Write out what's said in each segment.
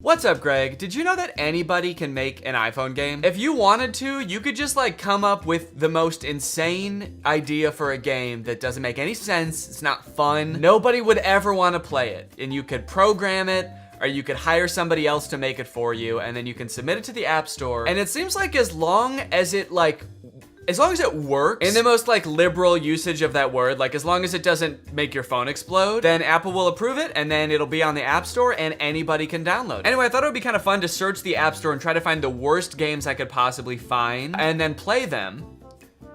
What's up, Greg? Did you know that anybody can make an iPhone game? If you wanted to, you could just like come up with the most insane idea for a game that doesn't make any sense, it's not fun, nobody would ever want to play it, and you could program it, or you could hire somebody else to make it for you, and then you can submit it to the App Store, and it seems like as long as it works in the most like liberal usage of that word, like as long as it doesn't make your phone explode, then Apple will approve it and then it'll be on the App Store and anybody can download it. Anyway, I thought it would be kind of fun to search the App Store and try to find the worst games I could possibly find and then play them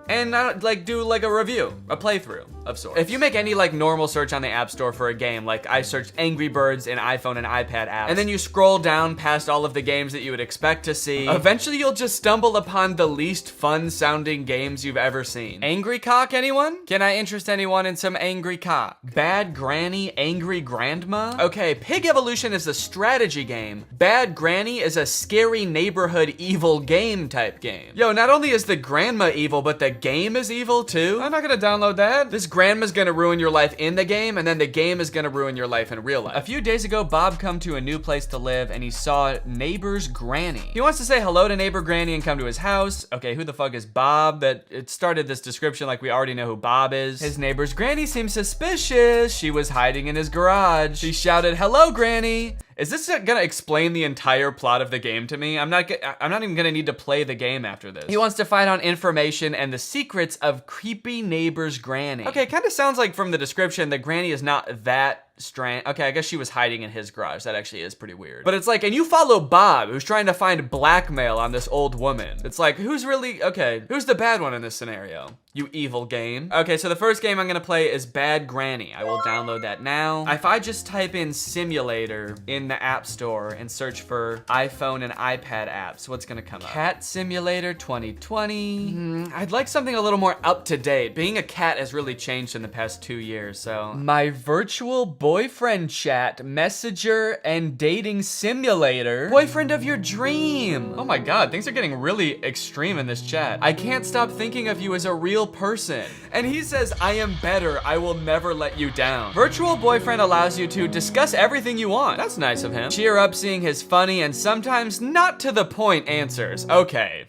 and like do like a review, a playthrough of sorts. If you make any like normal search on the App Store for a game, like I searched Angry Birds in iPhone and iPad apps, and then you scroll down past all of the games that you would expect to see, eventually you'll just stumble upon the least fun sounding games you've ever seen. Angry Cock, anyone? Can I interest anyone in some Angry Cock? Bad Granny, Angry Grandma? Okay, Pig Evolution is a strategy game. Bad Granny is a scary neighborhood evil game type game. Yo, not only is the grandma evil, but the game is evil too? I'm not gonna download that. This grandma's gonna ruin your life in the game, and then the game is gonna ruin your life in real life. A few days ago, Bob come to a new place to live, and he saw neighbor's granny. He wants to say hello to neighbor granny and come to his house. Okay, who the fuck is Bob? That it started this description like we already know who Bob is. His neighbor's granny seems suspicious. She was hiding in his garage. She shouted, "Hello, granny." Is this gonna explain the entire plot of the game to me? I'm not even gonna need to play the game after this. He wants to find out information and the secrets of creepy neighbor's granny. Okay, it kind of sounds like from the description that granny is not that strange. Okay, I guess she was hiding in his garage. That actually is pretty weird. But it's like, and you follow Bob, who's trying to find blackmail on this old woman. It's like, who's the bad one in this scenario? You evil game. Okay, so the first game I'm gonna play is Bad Granny. I will download that now. If I just type in simulator in the App Store and search for iPhone and iPad apps, what's gonna come up? Cat Simulator 2020. I'd like something a little more up to date. Being a cat has really changed in the past 2 years, so. My virtual boyfriend chat, messenger, and dating simulator. Boyfriend of your dream. Oh my God, things are getting really extreme in this chat. I can't stop thinking of you as a real person. And he says, I am better, I will never let you down. Virtual boyfriend allows you to discuss everything you want. That's nice of him. Cheer up seeing his funny and sometimes not to the point answers. Okay.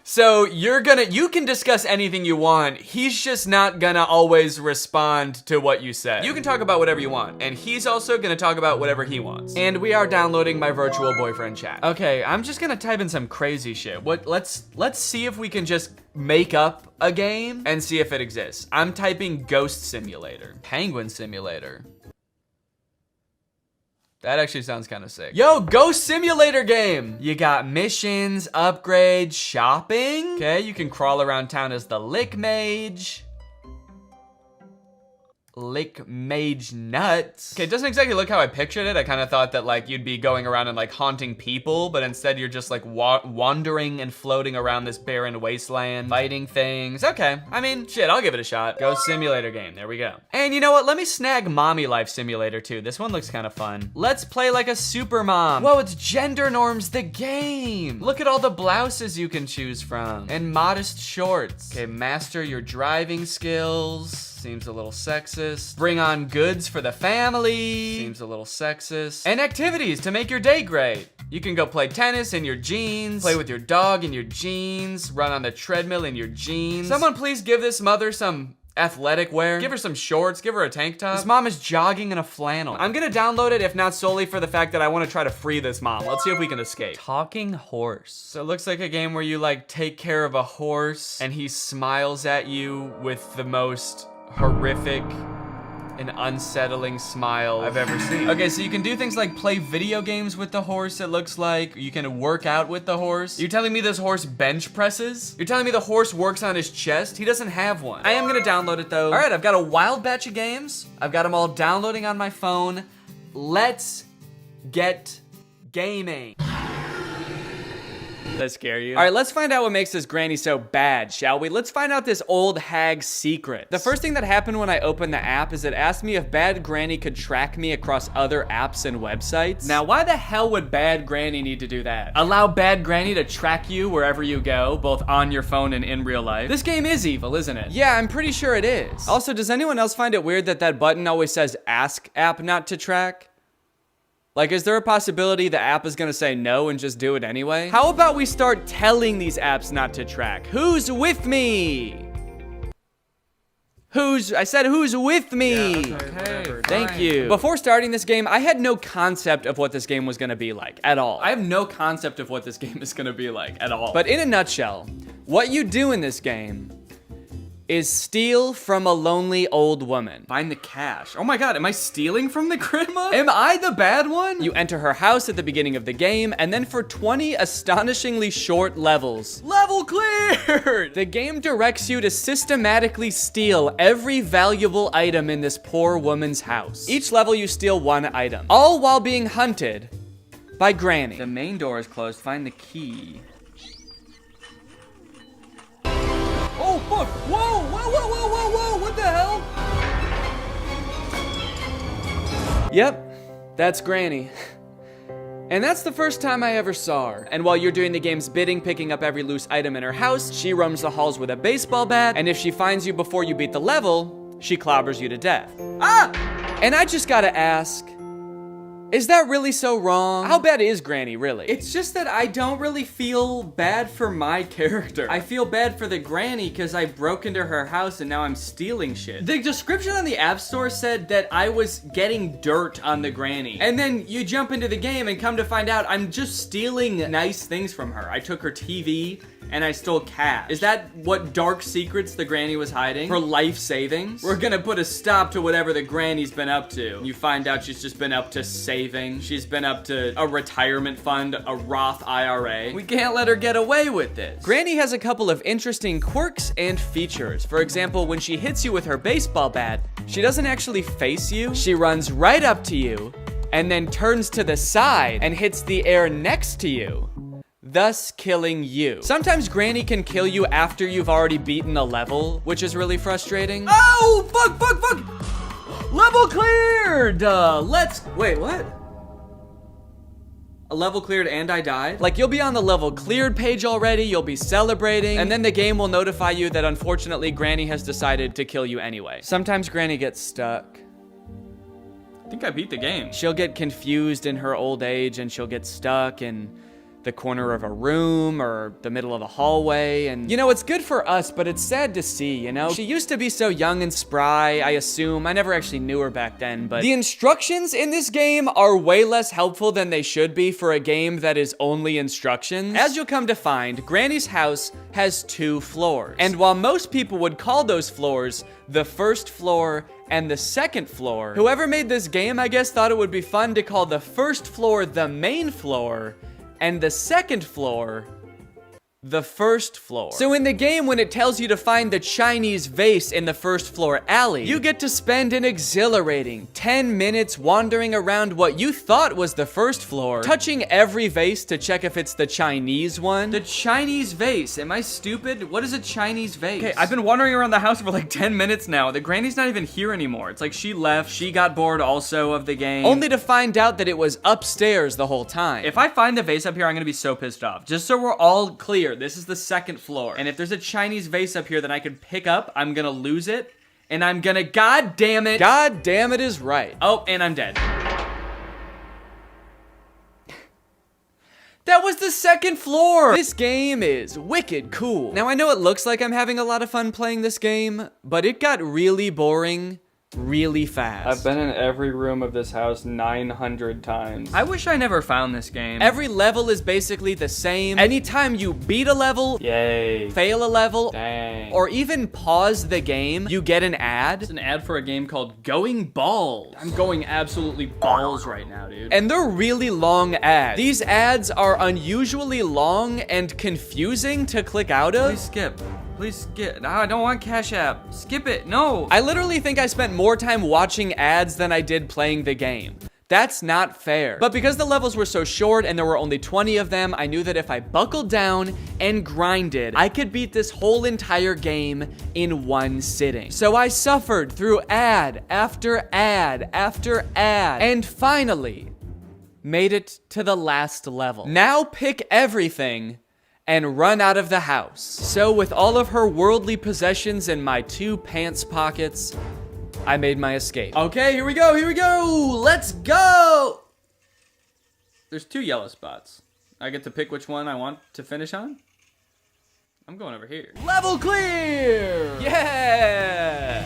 So you can discuss anything you want. He's just not gonna always respond to what you say. You can talk about whatever you want, and he's also gonna talk about whatever he wants. And we are downloading my virtual boyfriend chat. Okay, I'm just gonna type in some crazy shit. Let's see if we can just make up a game and see if it exists. I'm typing Ghost Simulator, Penguin Simulator. That actually sounds kind of sick. Yo, Ghost Simulator game! You got missions, upgrades, shopping. Okay, you can crawl around town as the Lick Mage. Lick Mage nuts. Okay, it doesn't exactly look how I pictured it. I kind of thought that like you'd be going around and like haunting people, but instead you're just like wandering and floating around this barren wasteland, fighting things. Okay, I mean, shit, I'll give it a shot. Ghost Simulator game, there we go. And you know what? Let me snag Mommy Life Simulator too. This one looks kind of fun. Let's play like a super mom. Whoa, it's Gender Norms the game. Look at all the blouses you can choose from. And modest shorts. Okay, master your driving skills. Seems a little sexist. Bring on goods for the family. Seems a little sexist. And activities to make your day great. You can go play tennis in your jeans, play with your dog in your jeans, run on the treadmill in your jeans. Someone please give this mother some athletic wear. Give her some shorts, give her a tank top. This mom is jogging in a flannel. I'm gonna download it, if not solely for the fact that I wanna try to free this mom. Let's see if we can escape. Talking horse. So it looks like a game where you like take care of a horse and he smiles at you with the most horrific and unsettling smile I've ever seen. Okay, so you can do things like play video games with the horse, it looks like. You can work out with the horse. You're telling me this horse bench presses? You're telling me the horse works on his chest? He doesn't have one. I am gonna download it though. All right, I've got a wild batch of games. I've got them all downloading on my phone. Let's get gaming. Does that scare you? All right, let's find out what makes this granny so bad, shall we? Let's find out this old hag's secret. The first thing that happened when I opened the app is it asked me if Bad Granny could track me across other apps and websites. Now, why the hell would Bad Granny need to do that? Allow Bad Granny to track you wherever you go, both on your phone and in real life. This game is evil, isn't it? Yeah, I'm pretty sure it is. Also, does anyone else find it weird that that button always says ask app not to track? Like, is there a possibility the app is gonna say no and just do it anyway? How about we start telling these apps not to track? Who's with me? I said who's with me? Yeah, okay, Thank you. Before starting this game, I had no concept of what this game was gonna be like, at all. I have no concept of what this game is gonna be like, at all. But in a nutshell, what you do in this game is steal from a lonely old woman. Find the cash. Oh my god, am I stealing from the grandma? Am I the bad one? You enter her house at the beginning of the game, and then for 20 astonishingly short levels. Level cleared! The game directs you to systematically steal every valuable item in this poor woman's house. Each level you steal one item, all while being hunted by Granny. The main door is closed, find the key. Oh, fuck! Whoa! Whoa, whoa, whoa, whoa, whoa! What the hell? Yep, that's Granny. And that's the first time I ever saw her. And while you're doing the game's bidding, picking up every loose item in her house, she roams the halls with a baseball bat, and if she finds you before you beat the level, she clobbers you to death. Ah! And I just gotta ask, is that really so wrong? How bad is Granny, really? It's just that I don't really feel bad for my character. I feel bad for the Granny because I broke into her house and now I'm stealing shit. The description on the App Store said that I was getting dirt on the Granny. And then you jump into the game and come to find out I'm just stealing nice things from her. I took her TV and I stole cash. Is that what dark secrets the Granny was hiding? Her life savings? We're gonna put a stop to whatever the Granny's been up to. You find out she's just been up to saving. She's been up to a retirement fund, a Roth IRA. We can't let her get away with this. Granny has a couple of interesting quirks and features. For example, when she hits you with her baseball bat, she doesn't actually face you. She runs right up to you and then turns to the side and hits the air next to you, thus killing you. Sometimes Granny can kill you after you've already beaten a level, which is really frustrating. Oh, fuck, fuck, fuck! Level cleared! Wait, what? A level cleared and I died? Like, you'll be on the level cleared page already, you'll be celebrating, and then the game will notify you that unfortunately Granny has decided to kill you anyway. Sometimes Granny gets stuck. I think I beat the game. She'll get confused in her old age and she'll get stuck in the corner of a room or the middle of a hallway, and you know, it's good for us, but it's sad to see, you know? She used to be so young and spry, I assume. I never actually knew her back then, but the instructions in this game are way less helpful than they should be for a game that is only instructions. As you'll come to find, Granny's house has 2 floors, and while most people would call those floors the first floor and the second floor, whoever made this game, I guess, thought it would be fun to call the first floor the main floor and the second floor the first floor. So in the game, when it tells you to find the Chinese vase in the first floor alley, you get to spend an exhilarating 10 minutes wandering around what you thought was the first floor, touching every vase to check if it's the Chinese one. The Chinese vase, am I stupid? What is a Chinese vase? Okay, I've been wandering around the house for like 10 minutes now. The Granny's not even here anymore. It's like she left, she got bored also of the game, only to find out that it was upstairs the whole time. If I find the vase up here, I'm gonna be so pissed off. Just so we're all clear, this is the second floor. And if there's a Chinese vase up here that I could pick up, I'm gonna lose it. And I'm gonna, God damn it. God damn it is right. Oh, and I'm dead. That was the second floor. This game is wicked cool. Now, I know it looks like I'm having a lot of fun playing this game, but it got really boring really fast. I've been in every room of this house 900 times. I wish I never found this game. Every level is basically the same. Anytime you beat a level, yay, fail a level, dang, or even pause the game, you get an ad. It's an ad for a game called Going Balls. I'm going absolutely balls right now, dude. And they're really long ads. These ads are unusually long and confusing to click out of. Please skip. Please skip. No, I don't want Cash App. Skip it. No. I literally think I spent more time watching ads than I did playing the game. That's not fair. But because the levels were so short and there were only 20 of them, I knew that if I buckled down and grinded, I could beat this whole entire game in one sitting. So I suffered through ad after ad after ad, and finally made it to the last level. Now pick everything and run out of the house. So with all of her worldly possessions in my 2 pants pockets, I made my escape. Okay, here we go, let's go! There's 2 yellow spots. I get to pick which one I want to finish on? I'm going over here. Level clear! Yeah!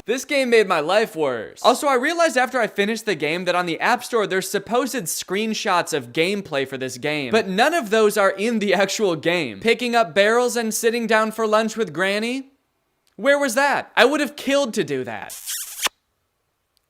This game made my life worse. Also, I realized after I finished the game that on the App Store, there's supposed screenshots of gameplay for this game, but none of those are in the actual game. Picking up barrels and sitting down for lunch with Granny? Where was that? I would have killed to do that.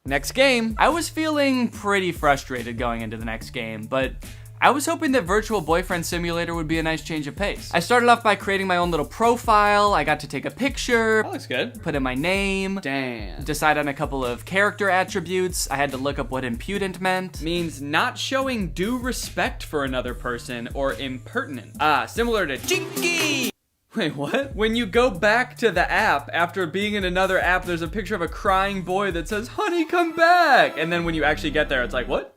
Next game. I was feeling pretty frustrated going into the next game, but I was hoping that Virtual Boyfriend Simulator would be a nice change of pace. I started off by creating my own little profile. I got to take a picture. That looks good. Put in my name. Damn. Decide on a couple of character attributes. I had to look up what impudent meant. Means not showing due respect for another person or impertinent. Similar to chinky. Wait, what? When you go back to the app after being in another app, there's a picture of a crying boy that says, "Honey, come back." And then when you actually get there, it's like, what?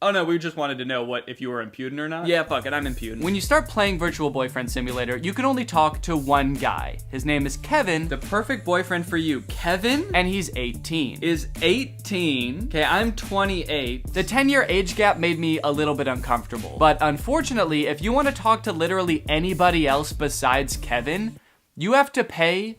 Oh no, we just wanted to know if you were impudent or not. Yeah, fuck it, I'm impudent. When you start playing Virtual Boyfriend Simulator, you can only talk to one guy. His name is Kevin. The perfect boyfriend for you. Kevin? And he's 18. Is 18. Okay, I'm 28. The 10-year age gap made me a little bit uncomfortable. But unfortunately, if you want to talk to literally anybody else besides Kevin, you have to pay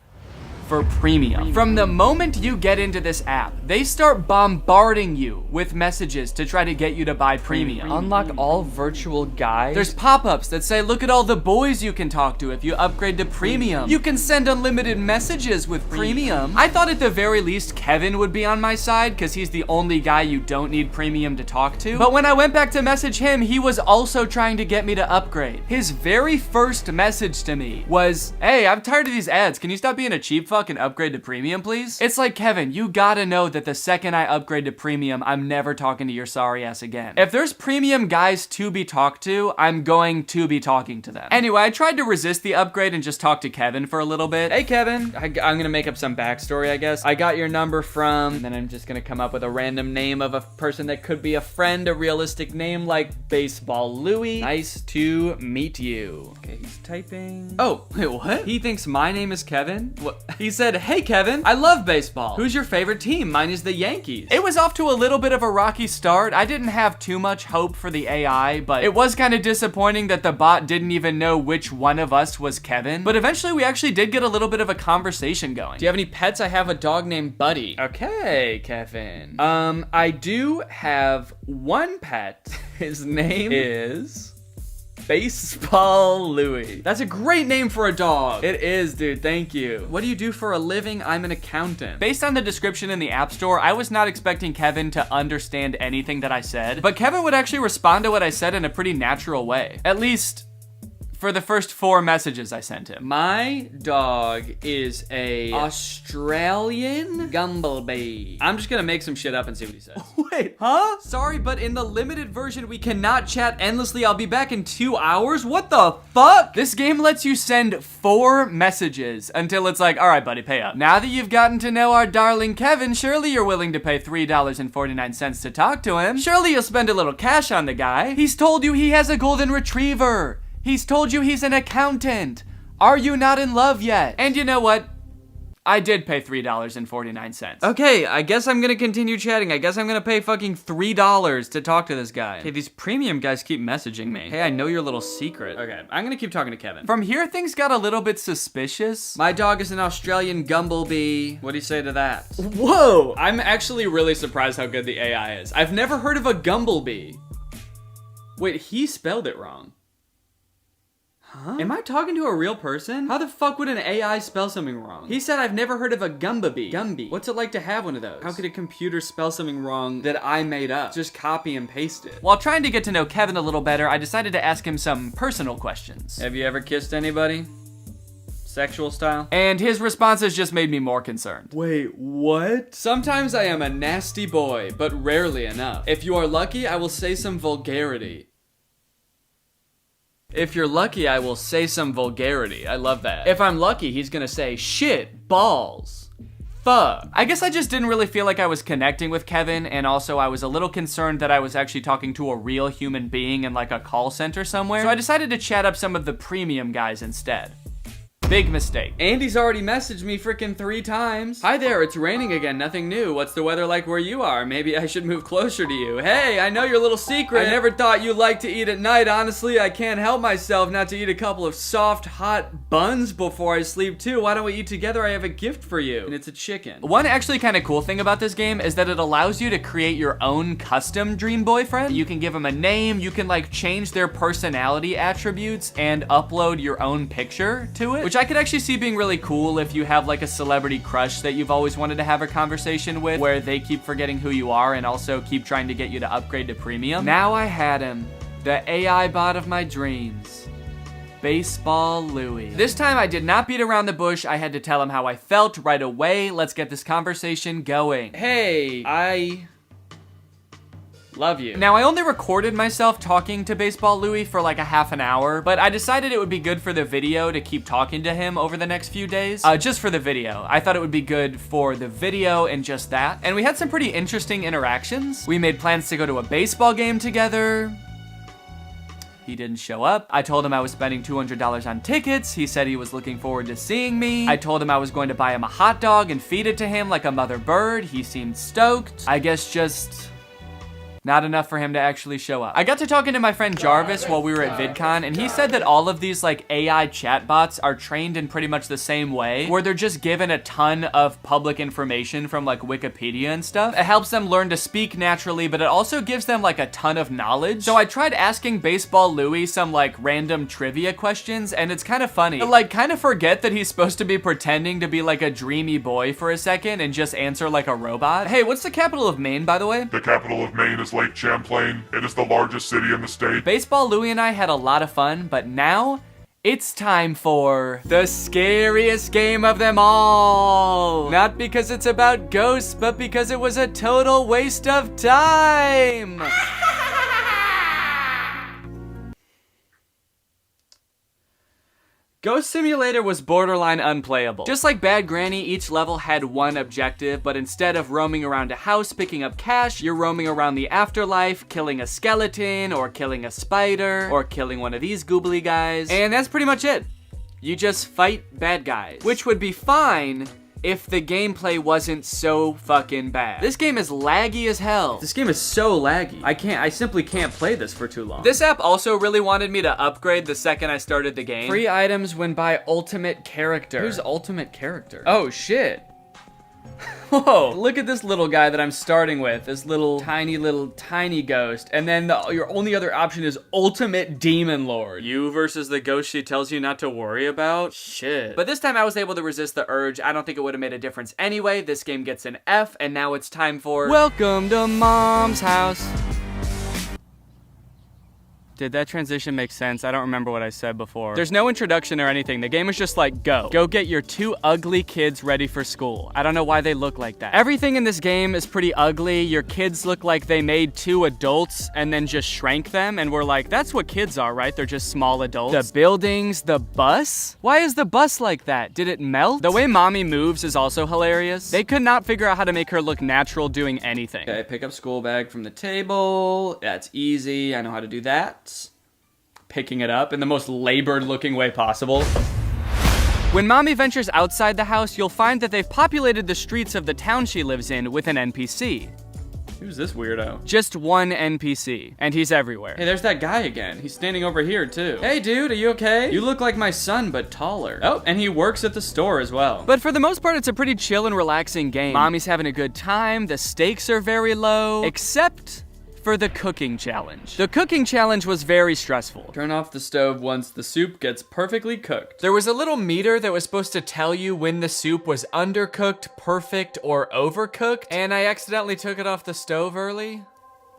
for premium. From the moment you get into this app, they start bombarding you with messages to try to get you to buy premium. Unlock all virtual guys. There's pop-ups that say, look at all the boys you can talk to if you upgrade to premium. You can send unlimited messages with premium. I thought at the very least Kevin would be on my side because he's the only guy you don't need premium to talk to. But when I went back to message him, he was also trying to get me to upgrade. His very first message to me was, "Hey, I'm tired of these ads. Can you stop being a cheap fuck and upgrade to premium, please?" It's like, Kevin, you gotta know that the second I upgrade to premium, I'm never talking to your sorry ass again. If there's premium guys to be talked to, I'm going to be talking to them. Anyway, I tried to resist the upgrade and just talk to Kevin for a little bit. Hey Kevin, I'm gonna make up some backstory, I guess. I got your number from, and then I'm just gonna come up with a random name of a person that could be a friend, a realistic name like Baseball Louie. Nice to meet you. Okay, he's typing. Oh, wait, what? He thinks my name is Kevin? What? He said, "Hey Kevin, I love baseball. Who's your favorite team? Mine is the Yankees." It was off to a little bit of a rocky start. I didn't have too much hope for the AI, but it was kind of disappointing that the bot didn't even know which one of us was Kevin. But eventually we actually did get a little bit of a conversation going. Do you have any pets? I have a dog named Buddy. Okay, Kevin. I do have one pet. His name is Baseball Louie. That's a great name for a dog. It is, dude. Thank you. What do you do for a living? I'm an accountant. Based on the description in the App Store, I was not expecting Kevin to understand anything that I said, but Kevin would actually respond to what I said in a pretty natural way. At least for the first 4 messages I sent him. My dog is a Australian Gumblebee. I'm just gonna make some shit up and see what he says. Wait, huh? Sorry, but in the limited version, we cannot chat endlessly. I'll be back in 2 hours. What the fuck? This game lets you send 4 messages until it's like, all right, buddy, pay up. Now that you've gotten to know our darling Kevin, surely you're willing to pay $3.49 to talk to him. Surely you'll spend a little cash on the guy. He's told you he has a golden retriever. He's told you he's an accountant. Are you not in love yet? And you know what? I did pay $3.49. Okay, I guess I'm gonna continue chatting. I guess I'm gonna pay fucking $3 to talk to this guy. Okay, these premium guys keep messaging me. Hey, I know your little secret. Okay, I'm gonna keep talking to Kevin. From here, things got a little bit suspicious. My dog is an Australian Gumblebee. What do you say to that? Whoa! I'm actually really surprised how good the AI is. I've never heard of a Gumblebee. Wait, he spelled it wrong. Huh? Am I talking to a real person? How the fuck would an AI spell something wrong? He said I've never heard of a Gumblebee. Gumby. What's it like to have one of those? How could a computer spell something wrong that I made up? Just copy and paste it. While trying to get to know Kevin a little better, I decided to ask him some personal questions. Have you ever kissed anybody? Sexual style? And his responses just made me more concerned. Wait, what? Sometimes I am a nasty boy, but rarely enough. If you are lucky, I will say some vulgarity. If you're lucky, I will say some vulgarity. I love that. If I'm lucky, he's gonna say shit, balls, fuck. I guess I just didn't really feel like I was connecting with Kevin, and also I was a little concerned that I was actually talking to a real human being in like a call center somewhere. So I decided to chat up some of the premium guys instead. Big mistake. Andy's already messaged me freaking 3 times. Hi there, it's raining again, nothing new. What's the weather like where you are? Maybe I should move closer to you. Hey, I know your little secret. I never thought you liked to eat at night. Honestly, I can't help myself not to eat a couple of soft, hot buns before I sleep too. Why don't we eat together? I have a gift for you. And it's a chicken. One actually kind of cool thing about this game is that it allows you to create your own custom dream boyfriend. You can give them a name, you can like change their personality attributes and upload your own picture to it, which I could actually see being really cool if you have like a celebrity crush that you've always wanted to have a conversation with, where they keep forgetting who you are and also keep trying to get you to upgrade to premium. Now I had him, the AI bot of my dreams. Baseball Louie. This time I did not beat around the bush. I had to tell him how I felt right away. Let's get this conversation going. Hey, I love you. Now, I only recorded myself talking to Baseball Louie for like a half an hour, but I decided it would be good for the video to keep talking to him over the next few days. Just for the video. I thought it would be good for the video and just that. And we had some pretty interesting interactions. We made plans to go to a baseball game together. He didn't show up. I told him I was spending $200 on tickets. He said he was looking forward to seeing me. I told him I was going to buy him a hot dog and feed it to him like a mother bird. He seemed stoked. I guess just not enough for him to actually show up. I got to talking to my friend Jarvis while we were at VidCon, and he said that all of these like AI chatbots are trained in pretty much the same way, where they're just given a ton of public information from like Wikipedia and stuff. It helps them learn to speak naturally, but it also gives them like a ton of knowledge. So I tried asking Baseball Louie some like random trivia questions, and it's kind of funny. I like kind of forget that he's supposed to be pretending to be like a dreamy boy for a second and just answer like a robot. Hey, what's the capital of Maine, by the way? The capital of Maine is Lake Champlain. It is the largest city in the state. Baseball Louie and I had a lot of fun, but now it's time for the scariest game of them all. Not because it's about ghosts, but because it was a total waste of time. Ghost Simulator was borderline unplayable. Just like Bad Granny, each level had one objective, but instead of roaming around a house picking up cash, you're roaming around the afterlife, killing a skeleton, or killing a spider, or killing one of these goobly guys. And that's pretty much it. You just fight bad guys. Which would be fine if the gameplay wasn't so fucking bad. This game is laggy as hell. This game is so laggy. I simply can't play this for too long. This app also really wanted me to upgrade the second I started the game. Free items when by ultimate character. Who's ultimate character? Oh shit. Whoa, look at this little guy that I'm starting with. This little tiny ghost. And then your only other option is ultimate demon lord. You versus the ghost she tells you not to worry about? Shit. But this time I was able to resist the urge. I don't think it would have made a difference anyway. This game gets an F, and now it's time for Welcome to Mom's House. Did that transition make sense? I don't remember what I said before. There's no introduction or anything. The game is just like, go. Go get your 2 ugly kids ready for school. I don't know why they look like that. Everything in this game is pretty ugly. Your kids look like they made 2 adults and then just shrank them, and we're like, that's what kids are, right? They're just small adults. The buildings, the bus? Why is the bus like that? Did it melt? The way mommy moves is also hilarious. They could not figure out how to make her look natural doing anything. Okay, pick up school bag from the table. That's easy. I know how to do that. Picking it up in the most labored looking way possible. When mommy ventures outside the house, you'll find that they've populated the streets of the town she lives in with an NPC. Who's this weirdo? Just one NPC, and he's everywhere. Hey, there's that guy again. He's standing over here too. Hey dude, are you okay? You look like my son, but taller. Oh, and he works at the store as well. But for the most part, it's a pretty chill and relaxing game. Mommy's having a good time, the stakes are very low, except for the cooking challenge. The cooking challenge was very stressful. Turn off the stove once the soup gets perfectly cooked. There was a little meter that was supposed to tell you when the soup was undercooked, perfect, or overcooked, and I accidentally took it off the stove early.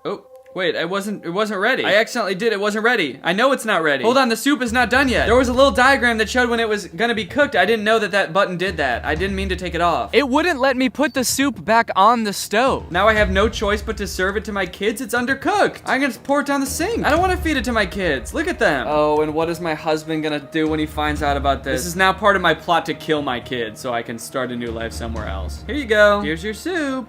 Oh. Wait, it wasn't ready. I accidentally did, it wasn't ready. I know it's not ready. Hold on, the soup is not done yet. There was a little diagram that showed when it was gonna be cooked. I didn't know that that button did that. I didn't mean to take it off. It wouldn't let me put the soup back on the stove. Now I have no choice but to serve it to my kids. It's undercooked. I'm gonna pour it down the sink. I don't wanna feed it to my kids. Look at them. Oh, and what is my husband gonna do when he finds out about this? This is now part of my plot to kill my kids so I can start a new life somewhere else. Here you go. Here's your soup.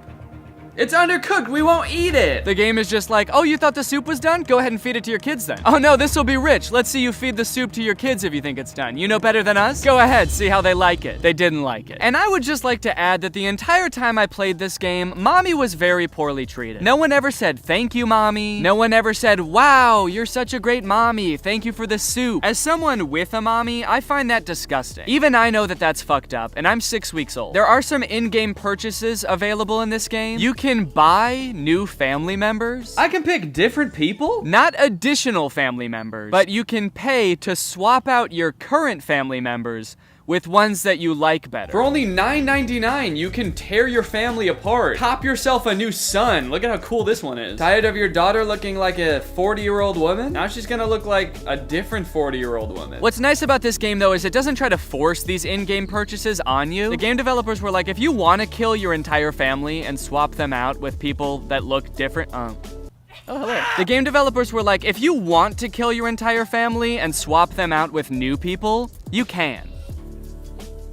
It's undercooked. We won't eat it. The game is just like, oh, you thought the soup was done? Go ahead and feed it to your kids then. Oh no, this will be rich. Let's see you feed the soup to your kids if you think it's done. You know better than us? Go ahead, see how they like it. They didn't like it. And I would just like to add that the entire time I played this game, Mommy was very poorly treated. No one ever said, thank you, Mommy. No one ever said, wow, you're such a great mommy. Thank you for the soup. As someone with a mommy, I find that disgusting. Even I know that that's fucked up, and I'm 6 weeks old. There are some in-game purchases available in this game. You can buy new family members. I can pick different people? Not additional family members, but you can pay to swap out your current family members with ones that you like better. For only $9.99, you can tear your family apart. Pop yourself a new son. Look at how cool this one is. Tired of your daughter looking like a 40-year-old woman? Now she's gonna look like a different 40-year-old woman. What's nice about this game, though, is it doesn't try to force these in-game purchases on you. The game developers were like, if you want to kill your entire family and swap them out with people that look different, Oh, hello. The game developers were like, if you want to kill your entire family and swap them out with new people, you can.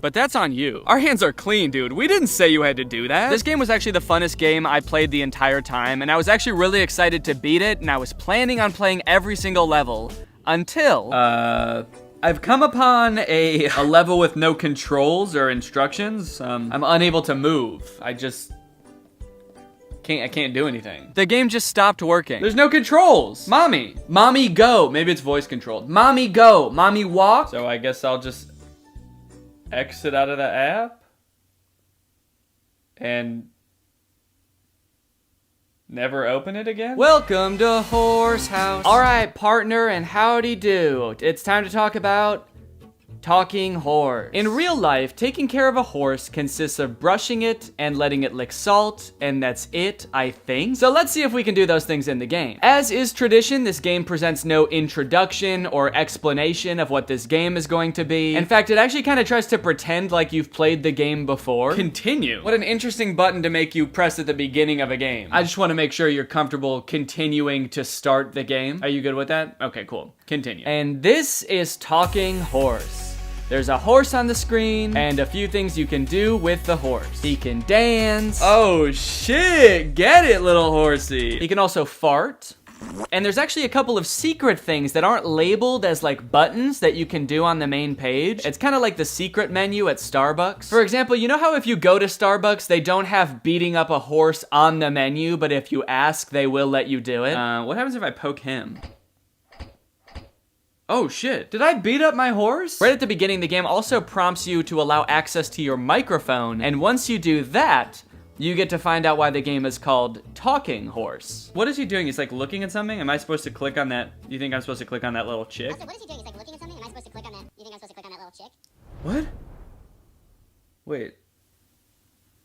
But that's on you. Our hands are clean, dude. We didn't say you had to do that. This game was actually the funnest game I played the entire time, and I was actually really excited to beat it, and I was planning on playing every single level until... I've come upon a level with no controls or instructions. I'm unable to move. I can't do anything. The game just stopped working. There's no controls. Mommy go. Maybe it's voice controlled. Mommy go. Mommy walk. So I guess I'll just exit out of the app and never open it again? Welcome to Horse House. All right, partner, and howdy do. It's time to talk about talking horse. In real life, taking care of a horse consists of brushing it and letting it lick salt, and that's it, I think. So let's see if we can do those things in the game. As is tradition, this game presents no introduction or explanation of what this game is going to be. In fact, it actually kind of tries to pretend like you've played the game before. Continue. What an interesting button to make you press at the beginning of a game. I just want to make sure you're comfortable continuing to start the game. Are you good with that? Okay, cool. Continue. And this is Talking Horse. There's a horse on the screen, and a few things you can do with the horse. He can dance. Oh shit, get it, little horsey. He can also fart. And there's actually a couple of secret things that aren't labeled as like buttons that you can do on the main page. It's kind of like the secret menu at Starbucks. For example, you know how if you go to Starbucks, they don't have beating up a horse on the menu, but if you ask, they will let you do it? What happens if I poke him? Oh shit, did I beat up my horse? Right at the beginning, the game also prompts you to allow access to your microphone, and once you do that, you get to find out why the game is called Talking Horse. What is he doing? He's like looking at something? Am I supposed to click on that? You think I'm supposed to click on that little chick? Also, what is he doing? He's like looking at something? Am I supposed to click on that? You think I'm supposed to click on that little chick? What? Wait.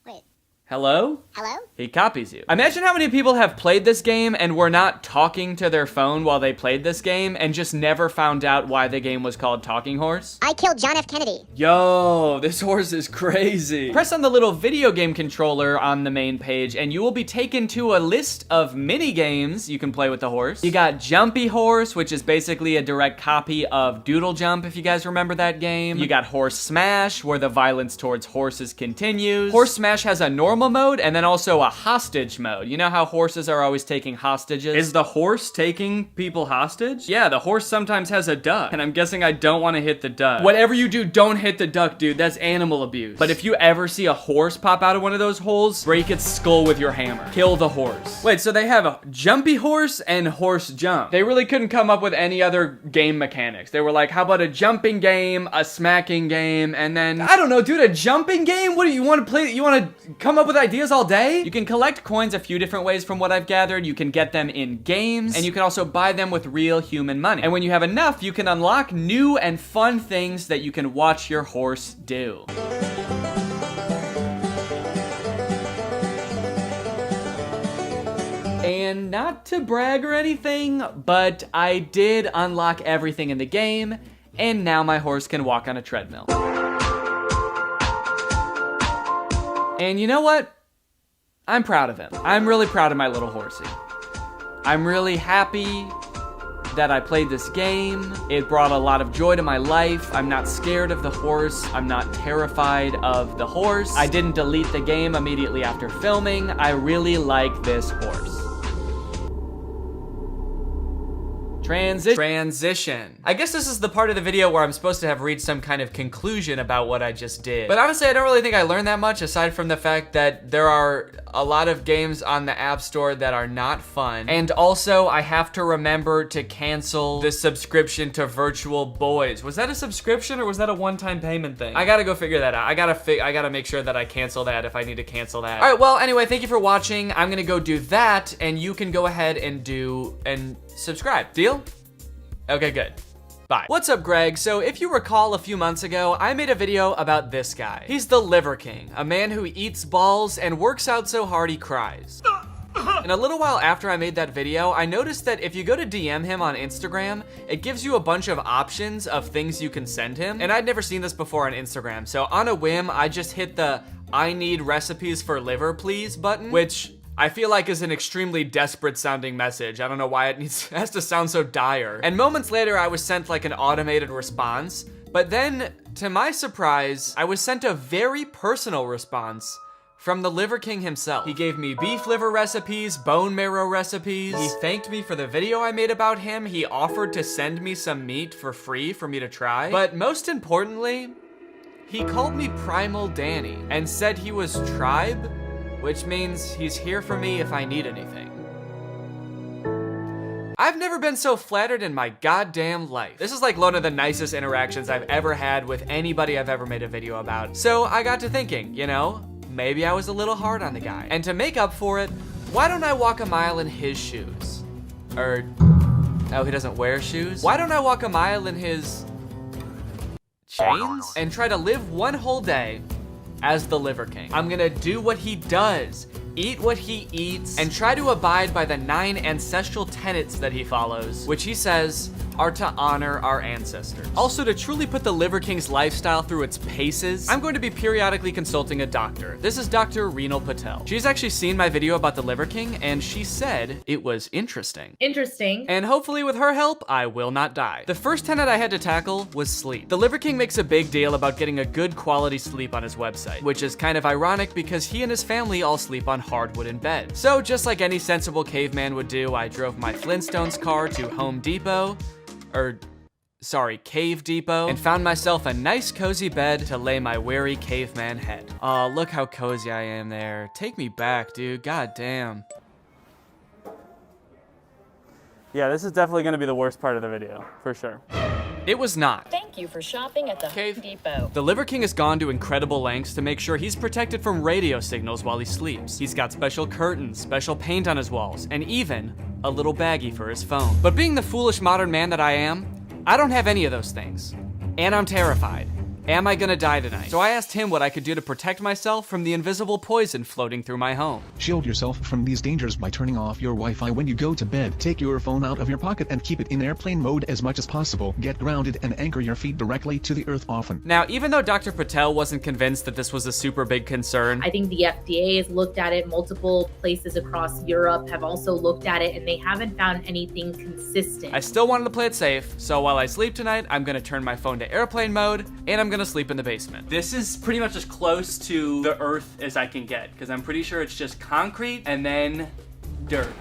Wait. Hello? Hello? He copies you. Imagine how many people have played this game and were not talking to their phone while they played this game and just never found out why the game was called Talking Horse. I killed John F. Kennedy. Yo, this horse is crazy. Press on the little video game controller on the main page and you will be taken to a list of mini games you can play with the horse. You got Jumpy Horse, which is basically a direct copy of Doodle Jump, if you guys remember that game. You got Horse Smash, where the violence towards horses continues. Horse Smash has a normal mode and then also a hostage mode. You know how horses are always taking hostages? Is the horse taking people hostage? Yeah, the horse sometimes has a duck, and I'm guessing I don't want to hit the duck. Whatever you do, don't hit the duck, dude. That's animal abuse. But if you ever see a horse pop out of one of those holes, break its skull with your hammer. Kill the horse. Wait, so they have a Jumpy Horse and Horse Jump. They really couldn't come up with any other game mechanics. They were like, how about a jumping game, a smacking game, and then, I don't know, dude, a jumping game? What do you want to play? You want to come up with ideas all day? You can collect coins a few different ways from what I've gathered. You can get them in games, and you can also buy them with real human money. And when you have enough, you can unlock new and fun things that you can watch your horse do. And not to brag or anything, but I did unlock everything in the game, and now my horse can walk on a treadmill. And you know what? I'm proud of him. I'm really proud of my little horsey. I'm really happy that I played this game. It brought a lot of joy to my life. I'm not scared of the horse. I'm not terrified of the horse. I didn't delete the game immediately after filming. I really like this horse. Transition. I guess this is the part of the video where I'm supposed to have reached some kind of conclusion about what I just did. But honestly, I don't really think I learned that much, aside from the fact that there are a lot of games on the App Store that are not fun. And also, I have to remember to cancel the subscription to Virtual Boys. Was that a subscription or was that a one-time payment thing? I gotta go figure that out. I gotta make sure that I cancel that if I need to cancel that. All right, well, anyway, thank you for watching. I'm gonna go do that, and you can go ahead and subscribe. Deal? Okay, good. Bye. What's up, Greg? So if you recall a few months ago, I made a video about this guy. He's the Liver King, a man who eats balls and works out so hard he cries. And a little while after I made that video, I noticed that if you go to DM him on Instagram, it gives you a bunch of options of things you can send him. And I'd never seen this before on Instagram. So on a whim, I just hit the "I need recipes for liver, please" button, which I feel like is an extremely desperate sounding message. I don't know why it has to sound so dire. And moments later, I was sent like an automated response. But then, to my surprise, I was sent a very personal response from the Liver King himself. He gave me beef liver recipes, bone marrow recipes. He thanked me for the video I made about him. He offered to send me some meat for free for me to try. But most importantly, he called me Primal Danny and said he was tribe, which means he's here for me if I need anything. I've never been so flattered in my goddamn life. This is like one of the nicest interactions I've ever had with anybody I've ever made a video about. So I got to thinking, you know, maybe I was a little hard on the guy. And to make up for it, why don't I walk a mile in his shoes? Oh, he doesn't wear shoes? Why don't I walk a mile in his chains? And try to live one whole day as the Liver King. I'm gonna do what he does, eat what he eats, and try to abide by the 9 ancestral tenets that he follows, which he says are to honor our ancestors. Also, to truly put the Liver King's lifestyle through its paces, I'm going to be periodically consulting a doctor. This is Dr. Renal Patel. She's actually seen my video about the Liver King, and she said it was interesting. Interesting. And hopefully with her help, I will not die. The first tenet I had to tackle was sleep. The Liver King makes a big deal about getting a good quality sleep on his website, which is kind of ironic because he and his family all sleep on hardwood in bed. So just like any sensible caveman would do, I drove my Flintstones car to Cave Depot, and found myself a nice cozy bed to lay my weary caveman head. Aw, look how cozy I am there. Take me back, dude, god damn. Yeah, this is definitely gonna be the worst part of the video, for sure. It was not. Thank you for shopping at the Cave Depot. The Liver King has gone to incredible lengths to make sure he's protected from radio signals while he sleeps. He's got special curtains, special paint on his walls, and even a little baggie for his phone. But being the foolish modern man that I am, I don't have any of those things. And I'm terrified. Am I gonna die tonight? So I asked him what I could do to protect myself from the invisible poison floating through my home. Shield yourself from these dangers by turning off your Wi-Fi when you go to bed. Take your phone out of your pocket and keep it in airplane mode as much as possible. Get grounded and anchor your feet directly to the earth often. Now, even though Dr. Patel wasn't convinced that this was a super big concern, I think the FDA has looked at it. Multiple places across Europe have also looked at it, and they haven't found anything consistent. I still wanted to play it safe, so while I sleep tonight, I'm gonna turn my phone to airplane mode, and I'm gonna sleep in the basement. This is pretty much as close to the earth as I can get, because I'm pretty sure it's just concrete and then dirt,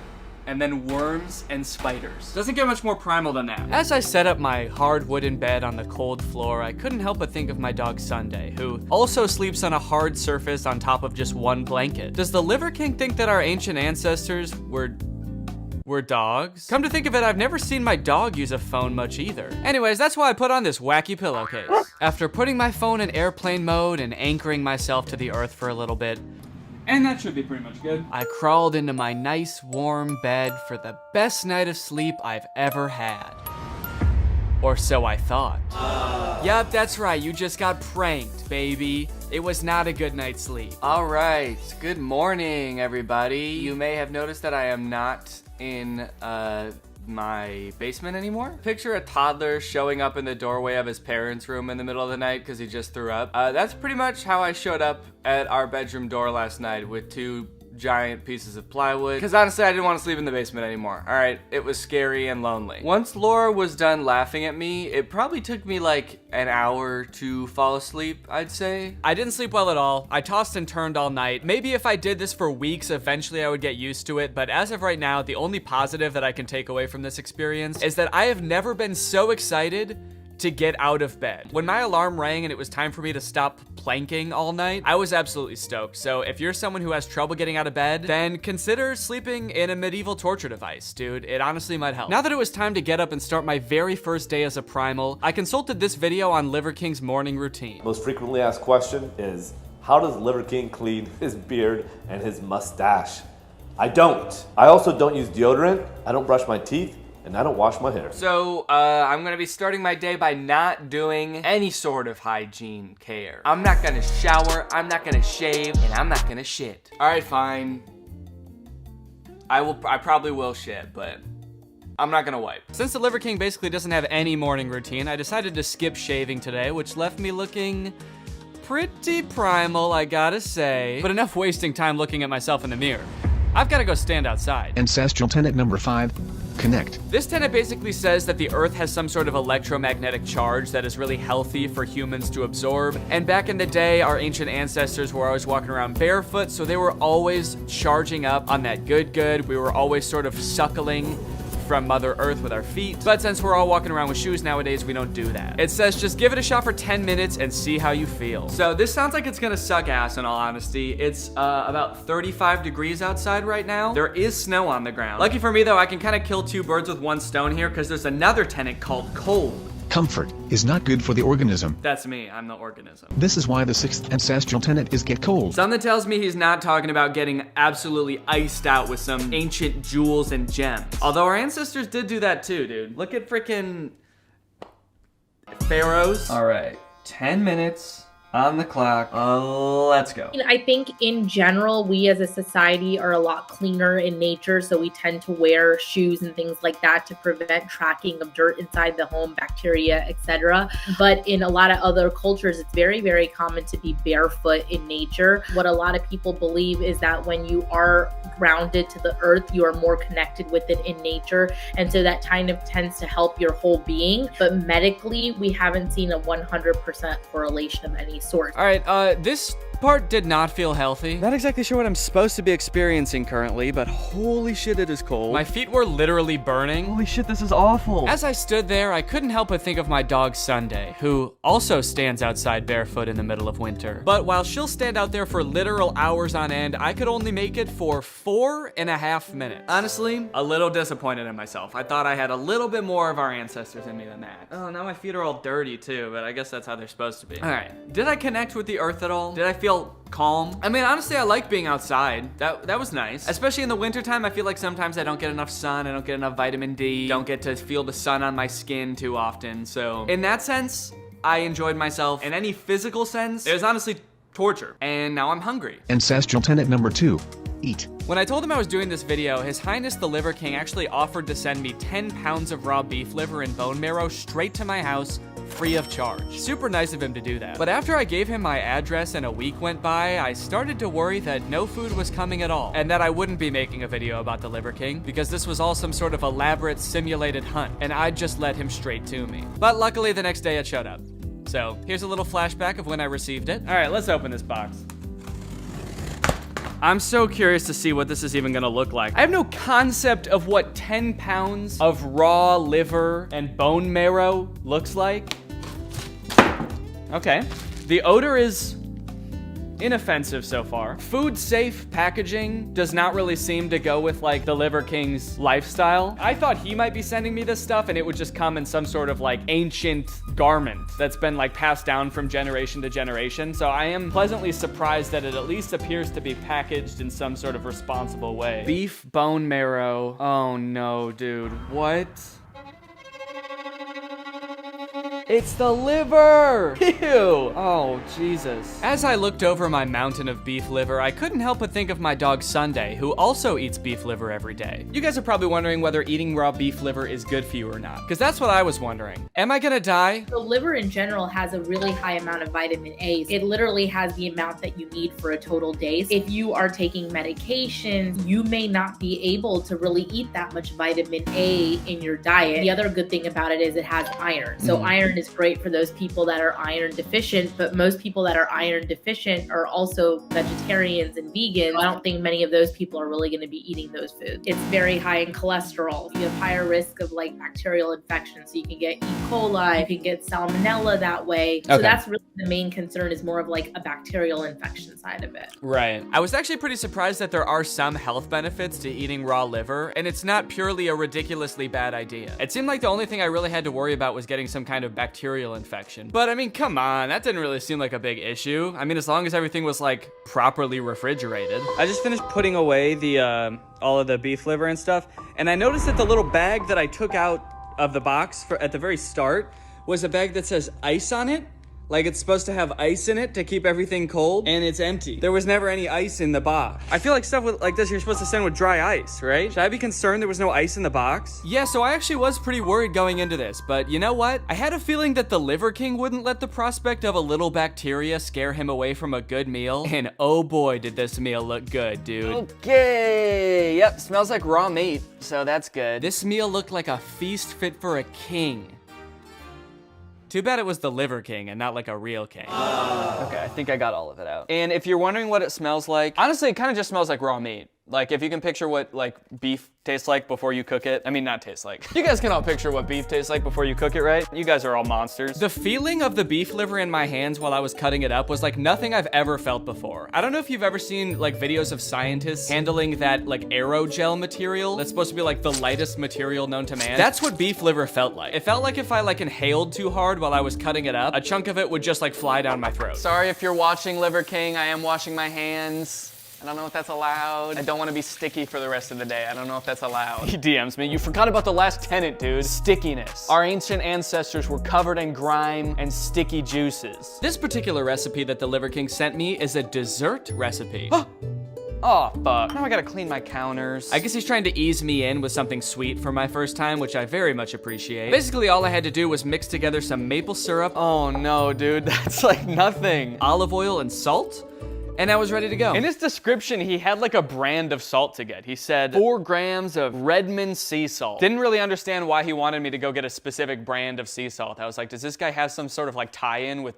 and then worms and spiders. Doesn't get much more primal than that. As I set up my hard wooden bed on the cold floor, I couldn't help but think of my dog Sunday, who also sleeps on a hard surface on top of just one blanket. Does the Liver King think that our ancient ancestors were dogs? Come to think of it, I've never seen my dog use a phone much either. Anyways, that's why I put on this wacky pillowcase. After putting my phone in airplane mode and anchoring myself to the earth for a little bit, And that should be pretty much good. I crawled into my nice warm bed for the best night of sleep I've ever had. Or so I thought. Yup, that's right, you just got pranked, baby. It was not a good night's sleep. All right, good morning, everybody. You may have noticed that I am not in my basement anymore. Picture a toddler showing up in the doorway of his parents' room in the middle of the night because he just threw up. That's pretty much how I showed up at our bedroom door last night, with two giant pieces of plywood. Because honestly, I didn't want to sleep in the basement anymore. All right, it was scary and lonely. Once Laura was done laughing at me, it probably took me like an hour to fall asleep, I'd say. I didn't sleep well at all. I tossed and turned all night. Maybe if I did this for weeks, eventually I would get used to it, but as of right now, the only positive that I can take away from this experience is that I have never been so excited to get out of bed. When my alarm rang and it was time for me to stop planking all night, I was absolutely stoked. So if you're someone who has trouble getting out of bed, then consider sleeping in a medieval torture device, dude. It honestly might help. Now that it was time to get up and start my very first day as a primal, I consulted this video on Liver King's morning routine. Most frequently asked question is, how does Liver King clean his beard and his mustache? I don't. I also don't use deodorant, I don't brush my teeth, and I don't wash my hair. So, I'm gonna be starting my day by not doing any sort of hygiene care. I'm not gonna shower, I'm not gonna shave, and I'm not gonna shit. All right, fine. I probably will shit, but I'm not gonna wipe. Since the Liver King basically doesn't have any morning routine, I decided to skip shaving today, which left me looking pretty primal, I gotta say. But enough wasting time looking at myself in the mirror. I've gotta go stand outside. Ancestral tenet number 5. Connect. This tenet basically says that the Earth has some sort of electromagnetic charge that is really healthy for humans to absorb. And back in the day, our ancient ancestors were always walking around barefoot, so they were always charging up on that good. We were always sort of suckling from Mother Earth with our feet. But since we're all walking around with shoes nowadays, we don't do that. It says just give it a shot for 10 minutes and see how you feel. So this sounds like it's gonna suck ass in all honesty. It's about 35 degrees outside right now. There is snow on the ground. Lucky for me though, I can kind of kill two birds with one stone here because there's another tenet called cold. Comfort is not good for the organism. That's me, I'm the organism. This is why the 6th ancestral tenet is get cold. Something tells me he's not talking about getting absolutely iced out with some ancient jewels and gems. Although our ancestors did do that too, dude. Look at freaking pharaohs. All right, 10 minutes on the clock. Let's go. I think in general, we as a society are a lot cleaner in nature, so we tend to wear shoes and things like that to prevent tracking of dirt inside the home, bacteria, etc. But in a lot of other cultures, it's very, very common to be barefoot in nature. What a lot of people believe is that when you are grounded to the earth, you are more connected with it in nature. And so that kind of tends to help your whole being. But medically, we haven't seen a 100% correlation of any sort. All right, this part did not feel healthy. Not exactly sure what I'm supposed to be experiencing currently, but holy shit, it is cold. My feet were literally burning. Holy shit, this is awful. As I stood there, I couldn't help but think of my dog Sunday, who also stands outside barefoot in the middle of winter. But while she'll stand out there for literal hours on end, I could only make it for 4.5 minutes. Honestly, a little disappointed in myself. I thought I had a little bit more of our ancestors in me than that. Oh, now my feet are all dirty too, but I guess that's how they're supposed to be. All right, did I connect with the earth at all? Did I feel calm? I mean, honestly, I like being outside. That was nice. Especially in the wintertime, I feel like sometimes I don't get enough sun, I don't get enough vitamin D, don't get to feel the sun on my skin too often. So in that sense, I enjoyed myself. In any physical sense, it was honestly torture. And now I'm hungry. Ancestral tenet number 2. Eat. When I told him I was doing this video, His Highness the Liver King actually offered to send me 10 pounds of raw beef liver and bone marrow straight to my house, free of charge. Super nice of him to do that. But after I gave him my address and a week went by, I started to worry that no food was coming at all, and that I wouldn't be making a video about the Liver King, because this was all some sort of elaborate simulated hunt, and I'd just let him straight to me. But luckily the next day it showed up. So here's a little flashback of when I received it. All right, let's open this box. I'm so curious to see what this is even gonna look like. I have no concept of what 10 pounds of raw liver and bone marrow looks like. Okay. The odor is inoffensive so far. Food safe packaging does not really seem to go with like the Liver King's lifestyle. I thought he might be sending me this stuff and it would just come in some sort of like ancient garment that's been like passed down from generation to generation. So I am pleasantly surprised that it at least appears to be packaged in some sort of responsible way. Beef bone marrow. Oh no, dude. What? It's the liver! Ew! Oh, Jesus. As I looked over my mountain of beef liver, I couldn't help but think of my dog Sunday, who also eats beef liver every day. You guys are probably wondering whether eating raw beef liver is good for you or not, because that's what I was wondering. Am I gonna die? The liver in general has a really high amount of vitamin A. It literally has the amount that you need for a total day. If you are taking medications, you may not be able to really eat that much vitamin A in your diet. The other good thing about it is it has iron. So iron is great for those people that are iron deficient, but most people that are iron deficient are also vegetarians and vegans. I don't think many of those people are really going to be eating those foods. It's very high in cholesterol. You have higher risk of like bacterial infections. So you can get E. coli, you can get salmonella that way. So that's really the main concern, is more of like a bacterial infection side of it. Right. I was actually pretty surprised that there are some health benefits to eating raw liver, and it's not purely a ridiculously bad idea. It seemed like the only thing I really had to worry about was getting some kind of bacterial infection. But I mean, come on, that didn't really seem like a big issue. I mean, as long as everything was like properly refrigerated. I just finished putting away the all of the beef liver and stuff, and I noticed that the little bag that I took out of the box at the very start was a bag that says ice on it. Like it's supposed to have ice in it to keep everything cold, and it's empty. There was never any ice in the box. I feel like stuff like this you're supposed to send with dry ice, right? Should I be concerned there was no ice in the box? Yeah, so I actually was pretty worried going into this, but you know what? I had a feeling that the Liver King wouldn't let the prospect of a little bacteria scare him away from a good meal, and oh boy, did this meal look good, dude. Okay, yep, smells like raw meat, so that's good. This meal looked like a feast fit for a king. Too bad it was the Liver King and not like a real king. Okay, I think I got all of it out. And if you're wondering what it smells like, honestly, it kind of just smells like raw meat. Like, if you can picture what, like, beef tastes like before you cook it. I mean, not taste like. You guys can all picture what beef tastes like before you cook it, right? You guys are all monsters. The feeling of the beef liver in my hands while I was cutting it up was like nothing I've ever felt before. I don't know if you've ever seen, like, videos of scientists handling that, like, aerogel material that's supposed to be, like, the lightest material known to man. That's what beef liver felt like. It felt like if I, like, inhaled too hard while I was cutting it up, a chunk of it would just, like, fly down my throat. Sorry if you're watching, Liver King. I am washing my hands. I don't know if that's allowed. I don't want to be sticky for the rest of the day. I don't know if that's allowed. He DMs me. You forgot about the last tenet, dude. Stickiness. Our ancient ancestors were covered in grime and sticky juices. This particular recipe that the Liver King sent me is a dessert recipe. Oh, fuck. Now I gotta clean my counters. I guess he's trying to ease me in with something sweet for my first time, which I very much appreciate. Basically, all I had to do was mix together some maple syrup. Oh no, dude. That's like nothing. Olive oil and salt. And I was ready to go. In his description, he had like a brand of salt to get. He said 4 grams of Redmond sea salt. Didn't really understand why he wanted me to go get a specific brand of sea salt. I was like, does this guy have some sort of like tie-in with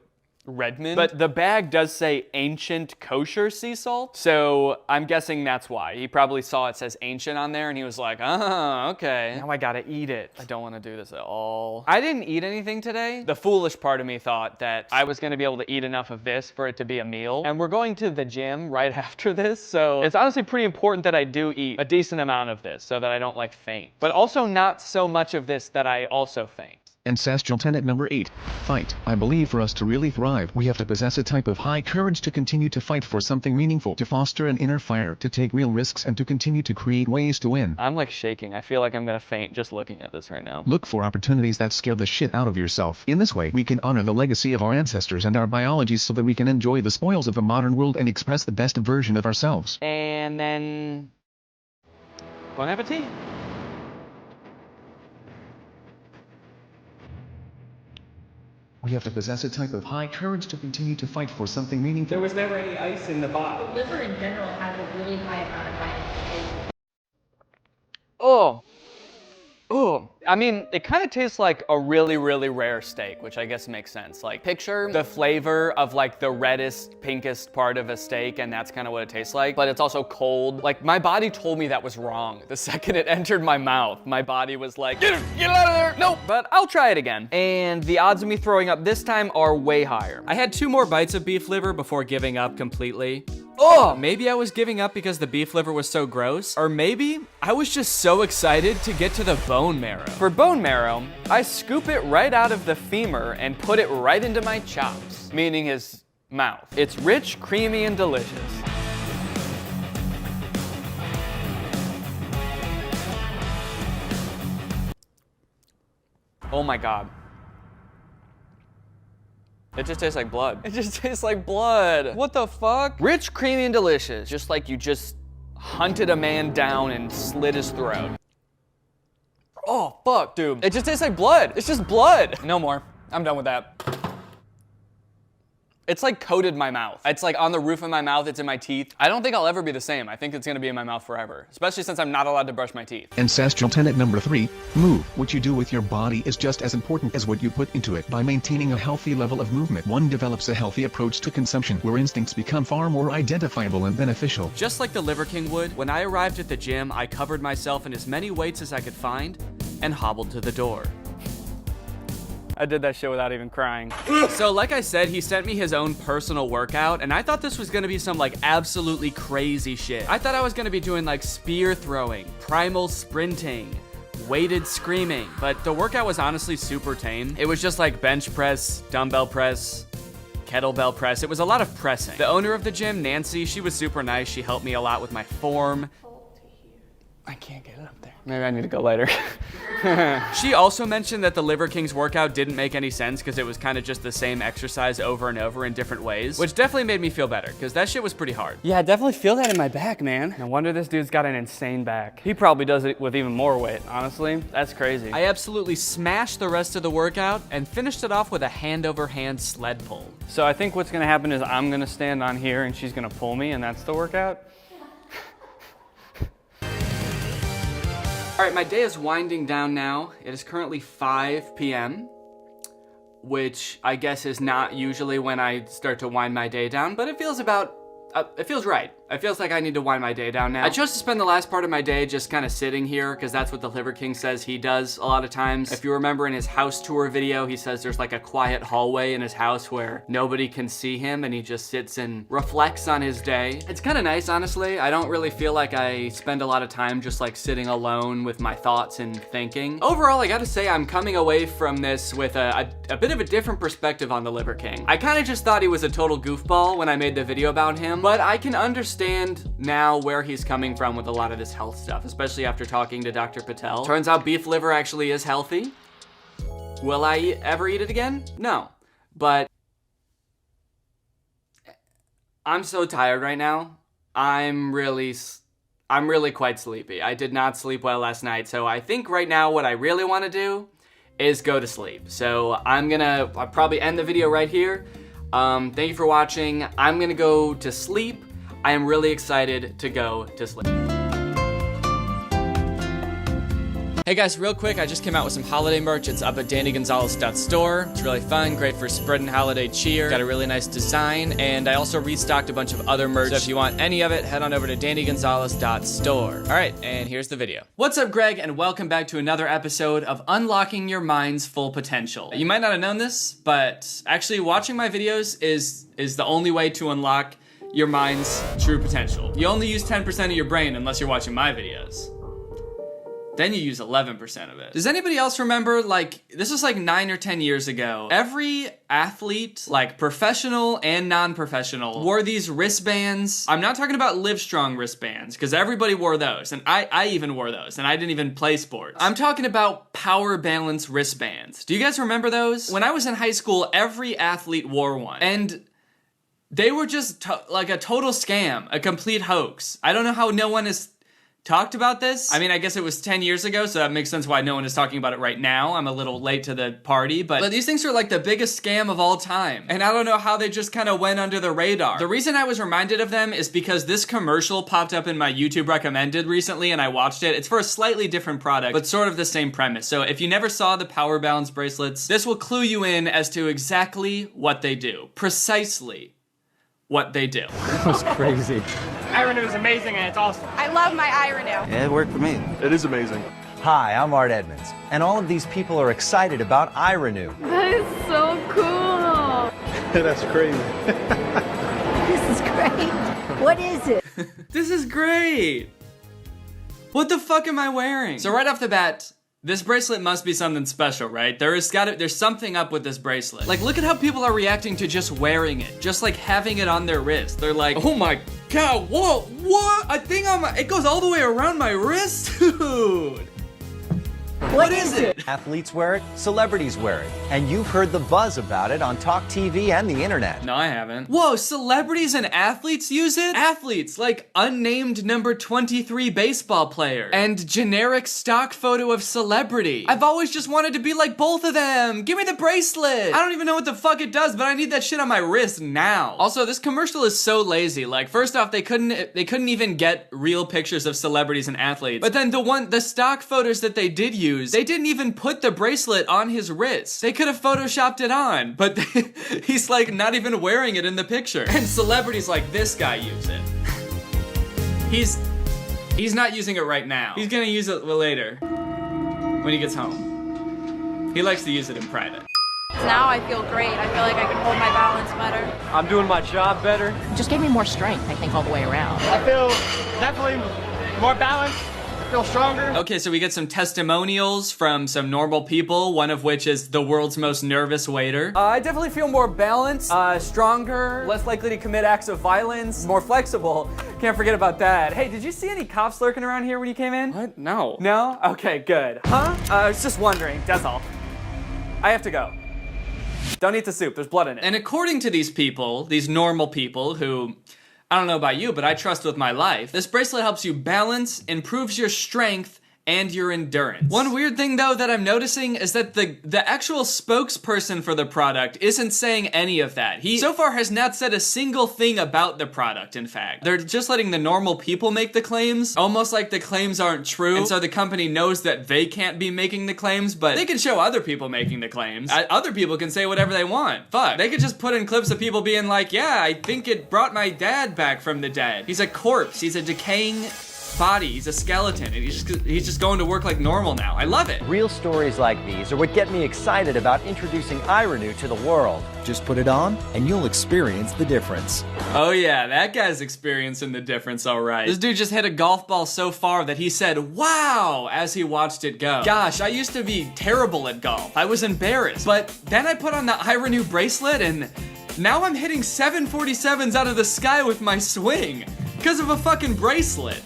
Redmond? But the bag does say ancient kosher sea salt, so I'm guessing that's why. He probably saw it says ancient on there and he was like, oh, okay. Now I gotta eat it. I don't wanna do this at all. I didn't eat anything today. The foolish part of me thought that I was gonna be able to eat enough of this for it to be a meal. And we're going to the gym right after this, so it's honestly pretty important that I do eat a decent amount of this so that I don't like faint. But also not so much of this that I also faint. Ancestral tenet number 8. Fight. I believe for us to really thrive, we have to possess a type of high courage to continue to fight for something meaningful, to foster an inner fire, to take real risks, and to continue to create ways to win. I'm like shaking. I feel like I'm gonna faint just looking at this right now. Look for opportunities that scare the shit out of yourself. In this way, we can honor the legacy of our ancestors and our biology so that we can enjoy the spoils of a modern world and express the best version of ourselves. And then... Bon appetit! We have to possess a type of high courage to continue to fight for something meaningful. There was never any ice in the bottle. The liver in general has a really high amount of vitamin A. Oh. Oh. I mean, it kind of tastes like a really, really rare steak, which I guess makes sense. Like, picture the flavor of like the reddest, pinkest part of a steak, and that's kind of what it tastes like, but it's also cold. Like, my body told me that was wrong. The second it entered my mouth, my body was like, get it out of there, nope. But I'll try it again. And the odds of me throwing up this time are way higher. I had 2 more bites of beef liver before giving up completely. Oh, maybe I was giving up because the beef liver was so gross, or maybe I was just so excited to get to the bone marrow. For bone marrow, I scoop it right out of the femur and put it right into my chops, meaning his mouth. It's rich, creamy, and delicious. Oh my God. It just tastes like blood. It just tastes like blood. What the fuck? Rich, creamy, and delicious. Just like you just hunted a man down and slit his throat. Oh, fuck, dude. It just tastes like blood. It's just blood. No more. I'm done with that. It's like coated my mouth. It's like on the roof of my mouth, it's in my teeth. I don't think I'll ever be the same. I think it's gonna be in my mouth forever, especially since I'm not allowed to brush my teeth. Ancestral tenet number 3, move. What you do with your body is just as important as what you put into it. By maintaining a healthy level of movement, one develops a healthy approach to consumption, where instincts become far more identifiable and beneficial. Just like the Liver King would, when I arrived at the gym, I covered myself in as many weights as I could find and hobbled to the door. I did that shit without even crying. So like I said, he sent me his own personal workout, and I thought this was gonna be some like absolutely crazy shit. I thought I was gonna be doing like spear throwing, primal sprinting, weighted screaming, but the workout was honestly super tame. It was just like bench press, dumbbell press, kettlebell press. It was a lot of pressing. The owner of the gym, Nancy, she was super nice. She helped me a lot with my form. I can't get it up there. Maybe I need to go later. She also mentioned that the Liver King's workout didn't make any sense because it was kind of just the same exercise over and over in different ways, which definitely made me feel better because that shit was pretty hard. Yeah, I definitely feel that in my back, man. No wonder this dude's got an insane back. He probably does it with even more weight, honestly. That's crazy. I absolutely smashed the rest of the workout and finished it off with a hand-over-hand sled pull. So I think what's gonna happen is I'm gonna stand on here and she's gonna pull me, and that's the workout. All right, my day is winding down now. It is currently 5 p.m., which I guess is not usually when I start to wind my day down, but it feels right. It feels like I need to wind my day down now. I chose to spend the last part of my day just kind of sitting here because that's what the Liver King says he does a lot of times. If you remember in his house tour video, he says there's like a quiet hallway in his house where nobody can see him and he just sits and reflects on his day. It's kind of nice, honestly. I don't really feel like I spend a lot of time just like sitting alone with my thoughts and thinking. Overall, I gotta say I'm coming away from this with a bit of a different perspective on the Liver King. I kind of just thought he was a total goofball when I made the video about him, but I can understand now where he's coming from with a lot of this health stuff, especially after talking to Dr. Patel. Turns out beef liver actually is healthy. Will I ever eat it again? No, but I'm so tired right now. I'm really quite sleepy. I did not sleep well last night, so I think right now what I really want to do is go to sleep. So I'll probably end the video right here. Thank you for watching. I'm gonna go to sleep. I am really excited to go to sleep. Hey guys, real quick, I just came out with some holiday merch. It's up at DannyGonzales.store. It's really fun, great for spreading holiday cheer. Got a really nice design, and I also restocked a bunch of other merch. So if you want any of it, head on over to DannyGonzales.store. All right, and here's the video. What's up, Greg, and welcome back to another episode of Unlocking Your Mind's Full Potential. You might not have known this, but actually watching my videos is the only way to unlock your mind's true potential. You only use 10% of your brain unless you're watching my videos. Then you use 11% of it. Does anybody else remember, like, this was like 9 or 10 years ago, every athlete, like professional and non-professional, wore these wristbands. I'm not talking about Livestrong wristbands, because everybody wore those, and I even wore those, and I didn't even play sports. I'm talking about power balance wristbands. Do you guys remember those? When I was in high school, every athlete wore one, and they were just like a total scam, a complete hoax. I don't know how no one has talked about this. I mean, I guess it was 10 years ago, so that makes sense why no one is talking about it right now. I'm a little late to the party, but these things are like the biggest scam of all time. And I don't know how they just kind of went under the radar. The reason I was reminded of them is because this commercial popped up in my YouTube recommended recently and I watched it. It's for a slightly different product, but sort of the same premise. So if you never saw the Power Balance bracelets, this will clue you in as to exactly what they do. Precisely what they do. That was crazy. iRenew is amazing and it's awesome. I love my iRenew. Yeah, it worked for me. It is amazing. Hi, I'm Art Edmonds, and all of these people are excited about iRenew. That is so cool. That's crazy. This is great. What is it? This is great. What the fuck am I wearing? So right off the bat, this bracelet must be something special, right? There's something up with this bracelet. Like, look at how people are reacting to just wearing it. Just like having it on their wrist. They're like, oh my God, whoa, what? I think it goes all the way around my wrist? Dude. What is it? Athletes wear it, celebrities wear it, and you've heard the buzz about it on Talk TV and the internet. No, I haven't. Whoa, celebrities and athletes use it? Athletes, like unnamed number 23 baseball player. And generic stock photo of celebrity. I've always just wanted to be like both of them. Give me the bracelet. I don't even know what the fuck it does, but I need that shit on my wrist now. Also, this commercial is so lazy. Like, first off, they couldn't even get real pictures of celebrities and athletes. But then the stock photos that they did use, they didn't even put the bracelet on his wrist. They could have photoshopped it on, but he's like not even wearing it in the picture. And celebrities like this guy use it. He's not using it right now. He's gonna use it later when he gets home. He likes to use it in private. Now I feel great. I feel like I can hold my balance better. I'm doing my job better. It just gave me more strength, I think, all the way around. I feel definitely more balanced. I feel stronger. Okay, so we get some testimonials from some normal people, one of which is the world's most nervous waiter. I definitely feel more balanced, stronger, less likely to commit acts of violence, more flexible. Can't forget about that. Hey, did you see any cops lurking around here when you came in? What? No. No? Okay, good. Huh? I was just wondering, that's all. I have to go. Don't eat the soup, there's blood in it. And according to these people, these normal people who, I don't know about you, but I trust with my life, this bracelet helps you balance, improves your strength, and your endurance. One weird thing though that I'm noticing is that the actual spokesperson for the product isn't saying any of that. He so far has not said a single thing about the product, in fact. They're just letting the normal people make the claims, almost like the claims aren't true, and so the company knows that they can't be making the claims, but they can show other people making the claims. Other people can say whatever they want. Fuck. They could just put in clips of people being like, yeah, I think it brought my dad back from the dead. He's a corpse. He's a decaying body. He's a skeleton, and he's just going to work like normal now. I love it. Real stories like these are what get me excited about introducing iRenew to the world. Just put it on, and you'll experience the difference. Oh yeah, that guy's experiencing the difference, all right. This dude just hit a golf ball so far that he said, wow, as he watched it go. Gosh, I used to be terrible at golf. I was embarrassed. But then I put on the iRenew bracelet, and now I'm hitting 747s out of the sky with my swing because of a fucking bracelet.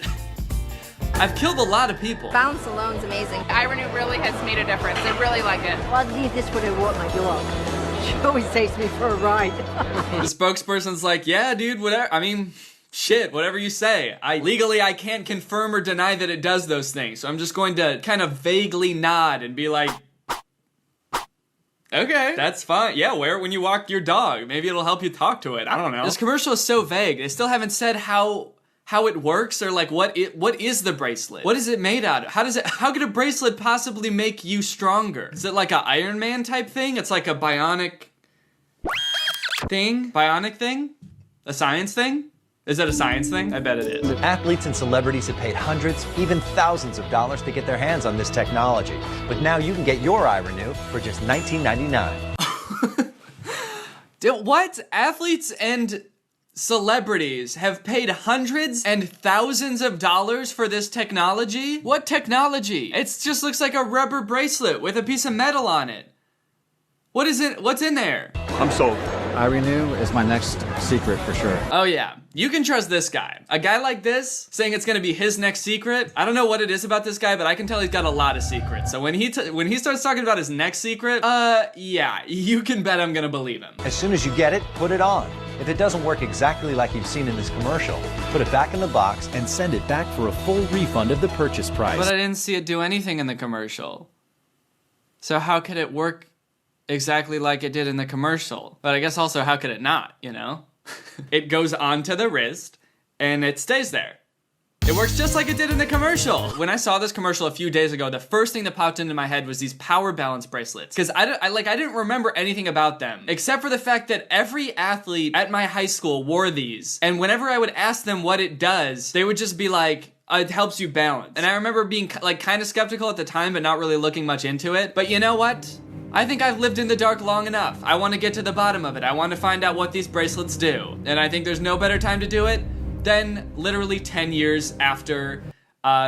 I've killed a lot of people. Balance alone's amazing. iRenew really has made a difference. I really like it. Well, I need this when I walk my dog. She always takes me for a ride. The spokesperson's like, yeah, dude, whatever. I mean, shit, whatever you say. Legally, I can't confirm or deny that it does those things. So I'm just going to kind of vaguely nod and be like, okay, that's fine. Yeah, wear it when you walk your dog. Maybe it'll help you talk to it. I don't know. This commercial is so vague. They still haven't said how it works, or like what is the bracelet? What is it made out of? How could a bracelet possibly make you stronger? Is it like an Iron Man type thing? It's like a bionic thing? Bionic thing? A science thing? Is it a science thing? I bet it is. Athletes and celebrities have paid hundreds, even thousands of dollars to get their hands on this technology. But now you can get your iRenew for just $19.99. What? Athletes and celebrities have paid hundreds and thousands of dollars for this technology? What technology? It just looks like a rubber bracelet with a piece of metal on it. What is it? What's in there? I'm sold. iRenew is my next secret for sure. Oh yeah, you can trust this guy. A guy like this, saying it's gonna be his next secret. I don't know what it is about this guy, but I can tell he's got a lot of secrets. So when he starts talking about his next secret, yeah, you can bet I'm gonna believe him. As soon as you get it, put it on. If it doesn't work exactly like you've seen in this commercial, put it back in the box and send it back for a full refund of the purchase price. But I didn't see it do anything in the commercial. So how could it work exactly like it did in the commercial? But I guess also, how could it not, you know? It goes onto the wrist and it stays there. It works just like it did in the commercial. When I saw this commercial a few days ago, the first thing that popped into my head was these power balance bracelets. Because I didn't remember anything about them, except for the fact that every athlete at my high school wore these. And whenever I would ask them what it does, they would just be like, it helps you balance. And I remember being like kind of skeptical at the time, but not really looking much into it. But you know what? I think I've lived in the dark long enough. I want to get to the bottom of it. I want to find out what these bracelets do. And I think there's no better time to do it than literally 10 years after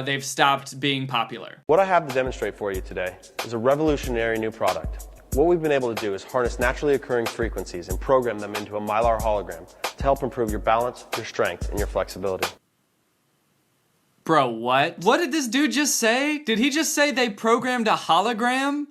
they've stopped being popular. What I have to demonstrate for you today is a revolutionary new product. What we've been able to do is harness naturally occurring frequencies and program them into a Mylar hologram to help improve your balance, your strength, and your flexibility. Bro, what? What did this dude just say? Did he just say they programmed a hologram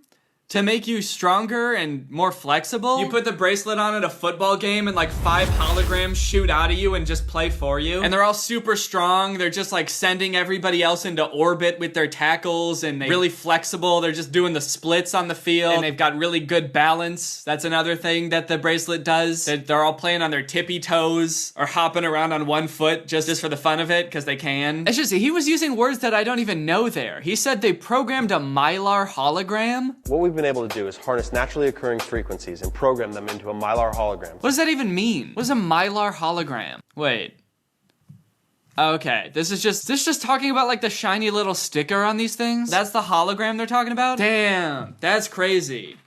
to make you stronger and more flexible? You put the bracelet on at a football game and like 5 holograms shoot out of you and just play for you. And they're all super strong. They're just like sending everybody else into orbit with their tackles, and they're really flexible. They're just doing the splits on the field, and they've got really good balance. That's another thing that the bracelet does. They're all playing on their tippy toes or hopping around on one foot just for the fun of it, because they can. It's just, he was using words that I don't even know there. He said they programmed a Mylar hologram. What we've been able to do is harness naturally occurring frequencies and program them into a Mylar hologram. What does that even mean? What is a Mylar hologram? Wait. Okay, this is just talking about like the shiny little sticker on these things? That's the hologram they're talking about? Damn, that's crazy.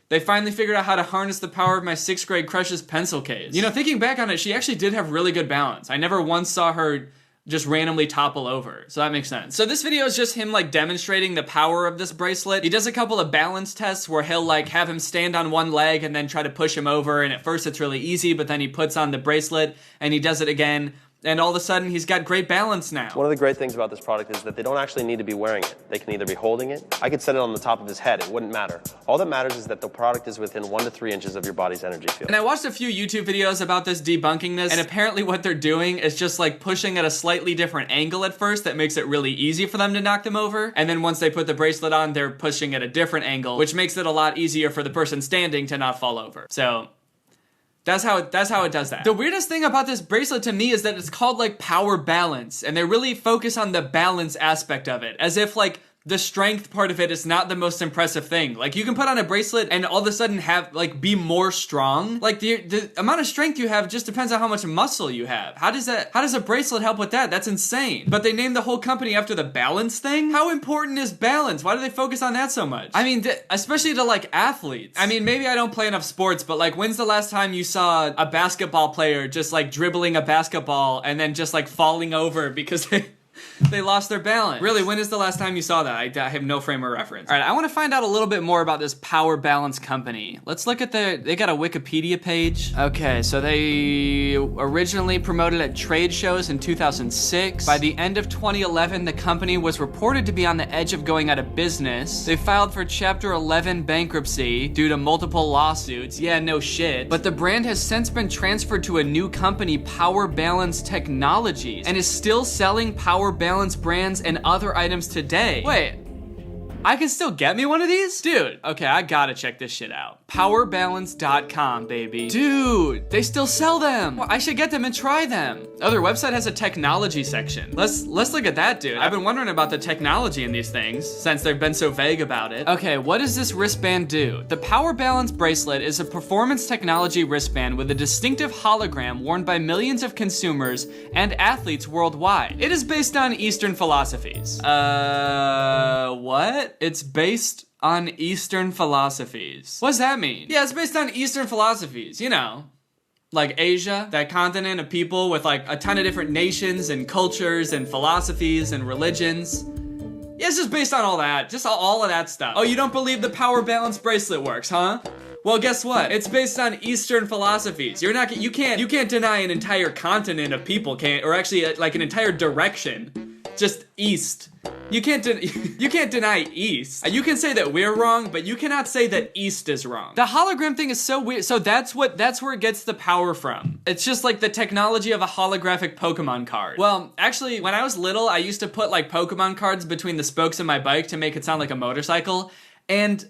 They finally figured out how to harness the power of my 6th grade crush's pencil case. You know, thinking back on it, she actually did have really good balance. I never once saw her just randomly topple over, so that makes sense. So this video is just him like demonstrating the power of this bracelet. He does a couple of balance tests where he'll like have him stand on one leg and then try to push him over, and at first it's really easy, but then he puts on the bracelet and he does it again, and all of a sudden he's got great balance now. One of the great things about this product is that they don't actually need to be wearing it. They can either be holding it. I could set it on the top of his head, it wouldn't matter. All that matters is that the product is within 1 to 3 inches of your body's energy field. And I watched a few YouTube videos about this debunking this, and apparently what they're doing is just like pushing at a slightly different angle at first that makes it really easy for them to knock them over. And then once they put the bracelet on, they're pushing at a different angle, which makes it a lot easier for the person standing to not fall over. So that's how it does that. The weirdest thing about this bracelet to me is that it's called like power balance, and they really focus on the balance aspect of it, as if like the strength part of it is not the most impressive thing. Like, you can put on a bracelet and all of a sudden have, like, be more strong. Like, the amount of strength you have just depends on how much muscle you have. How does a bracelet help with that? That's insane. But they named the whole company after the balance thing? How important is balance? Why do they focus on that so much? I mean, especially to, like, athletes. I mean, maybe I don't play enough sports, but, like, when's the last time you saw a basketball player just, like, dribbling a basketball and then just, like, falling over because they lost their balance? Really, when is the last time you saw that? I have no frame of reference. All right, I want to find out a little bit more about this Power Balance company. Let's look at they got a Wikipedia page. Okay, so they originally promoted at trade shows in 2006. By the end of 2011, the company was reported to be on the edge of going out of business. They filed for Chapter 11 bankruptcy due to multiple lawsuits. Yeah, no shit. But the brand has since been transferred to a new company, Power Balance Technologies, and is still selling Power Balance brands and other items today. Wait, I can still get me one of these? Dude, okay, I gotta check this shit out. Powerbalance.com, baby. Dude, they still sell them. Well, I should get them and try them. Oh, their website has a technology section. Let's look at that, dude. I've been wondering about the technology in these things since they've been so vague about it. Okay, what does this wristband do? The Power Balance bracelet is a performance technology wristband with a distinctive hologram worn by millions of consumers and athletes worldwide. It is based on Eastern philosophies. What? It's based on Eastern philosophies. What does that mean? Yeah, it's based on Eastern philosophies, you know. Like Asia, that continent of people with like a ton of different nations and cultures and philosophies and religions. Yeah, it's just based on all that, just all of that stuff. Oh, you don't believe the Power Balance bracelet works, huh? Well, guess what? It's based on Eastern philosophies. You can't deny an entire continent of people, or actually like an entire direction. Just East. You can't deny East. You can say that we're wrong, but you cannot say that East is wrong. The hologram thing is so weird. So that's where it gets the power from. It's just like the technology of a holographic Pokemon card. Well, actually, when I was little, I used to put like Pokemon cards between the spokes of my bike to make it sound like a motorcycle. And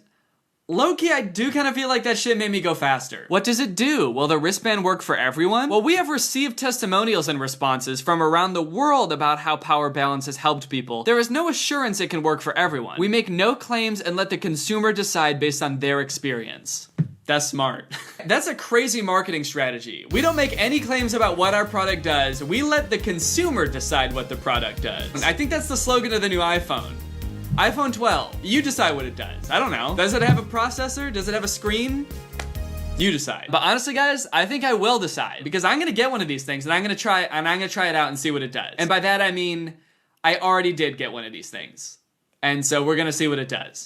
low-key, I do kind of feel like that shit made me go faster. What does it do? Will the wristband work for everyone? Well, we have received testimonials and responses from around the world about how Power Balance has helped people. There is no assurance it can work for everyone. We make no claims and let the consumer decide based on their experience. That's smart. That's a crazy marketing strategy. We don't make any claims about what our product does. We let the consumer decide what the product does. I think that's the slogan of the new iPhone. iPhone 12, you decide what it does. I don't know. Does it have a processor? Does it have a screen? You decide. But honestly, guys, I think I will decide because I'm gonna get one of these things and I'm gonna try it out and see what it does. And by that I mean, I already did get one of these things. And so we're gonna see what it does.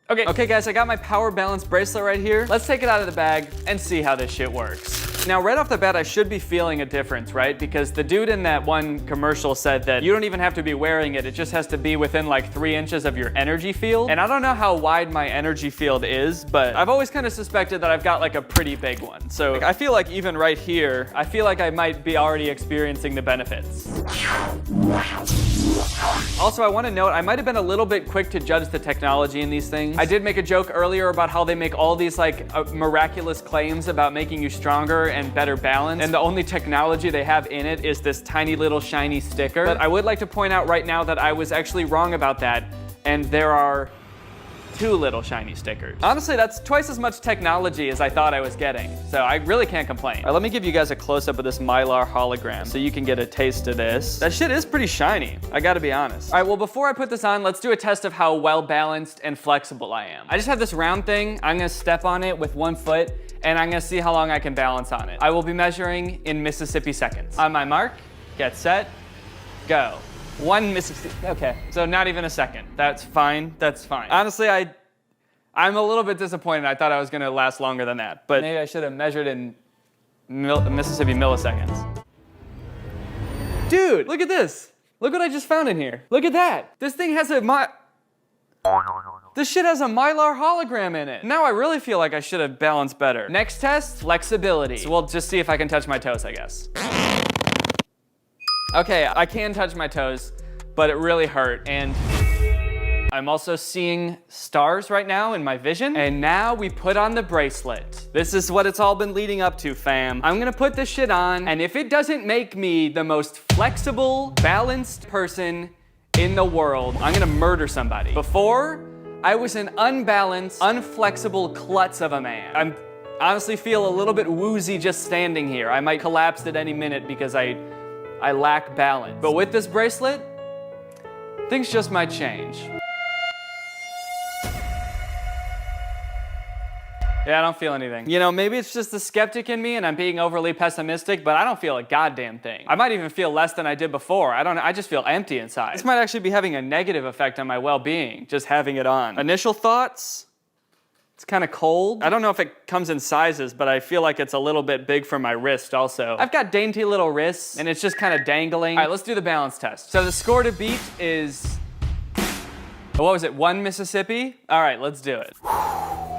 Okay guys, I got my Power Balance bracelet right here. Let's take it out of the bag and see how this shit works. Now, right off the bat, I should be feeling a difference, right? Because the dude in that one commercial said that you don't even have to be wearing it. It just has to be within like 3 inches of your energy field. And I don't know how wide my energy field is, but I've always kind of suspected that I've got like a pretty big one. So I feel like even right here, I feel like I might be already experiencing the benefits. Also, I want to note, I might have been a little bit quick to judge the technology in these things. I did make a joke earlier about how they make all these like miraculous claims about making you stronger and better balance, and the only technology they have in it is this tiny little shiny sticker. But I would like to point out right now that I was actually wrong about that, and there are 2 little shiny stickers. Honestly, that's twice as much technology as I thought I was getting, so I really can't complain. All right, let me give you guys a close-up of this Mylar hologram so you can get a taste of this. That shit is pretty shiny, I gotta be honest. All right, well, before I put this on, let's do a test of how well-balanced and flexible I am. I just have this round thing. I'm gonna step on it with 1 foot, and I'm gonna see how long I can balance on it. I will be measuring in Mississippi seconds. On my mark, get set, go. 1 Mississippi, okay, so not even a second. That's fine, that's fine. Honestly, I'm a little bit disappointed. I thought I was gonna last longer than that, but maybe I should have measured in Mississippi milliseconds. Dude, look at this. Look what I just found in here. Look at that. This thing has this shit has a Mylar hologram in it. Now I really feel like I should have balanced better. Next test, flexibility. So we'll just see if I can touch my toes, I guess. Okay, I can touch my toes, but it really hurt, and I'm also seeing stars right now in my vision. And now we put on the bracelet. This is what it's all been leading up to, fam. I'm gonna put this shit on, and if it doesn't make me the most flexible, balanced person in the world, I'm gonna murder somebody. Before, I was an unbalanced, unflexible klutz of a man. I honestly feel a little bit woozy just standing here. I might collapse at any minute because I lack balance. But with this bracelet, things just might change. Yeah, I don't feel anything. You know, maybe it's just the skeptic in me and I'm being overly pessimistic, but I don't feel a goddamn thing. I might even feel less than I did before. I just feel empty inside. This might actually be having a negative effect on my well-being, just having it on. Initial thoughts? It's kind of cold. I don't know if it comes in sizes, but I feel like it's a little bit big for my wrist also. I've got dainty little wrists and it's just kind of dangling. All right, let's do the balance test. So the score to beat is, what was it, 1 Mississippi? All right, let's do it.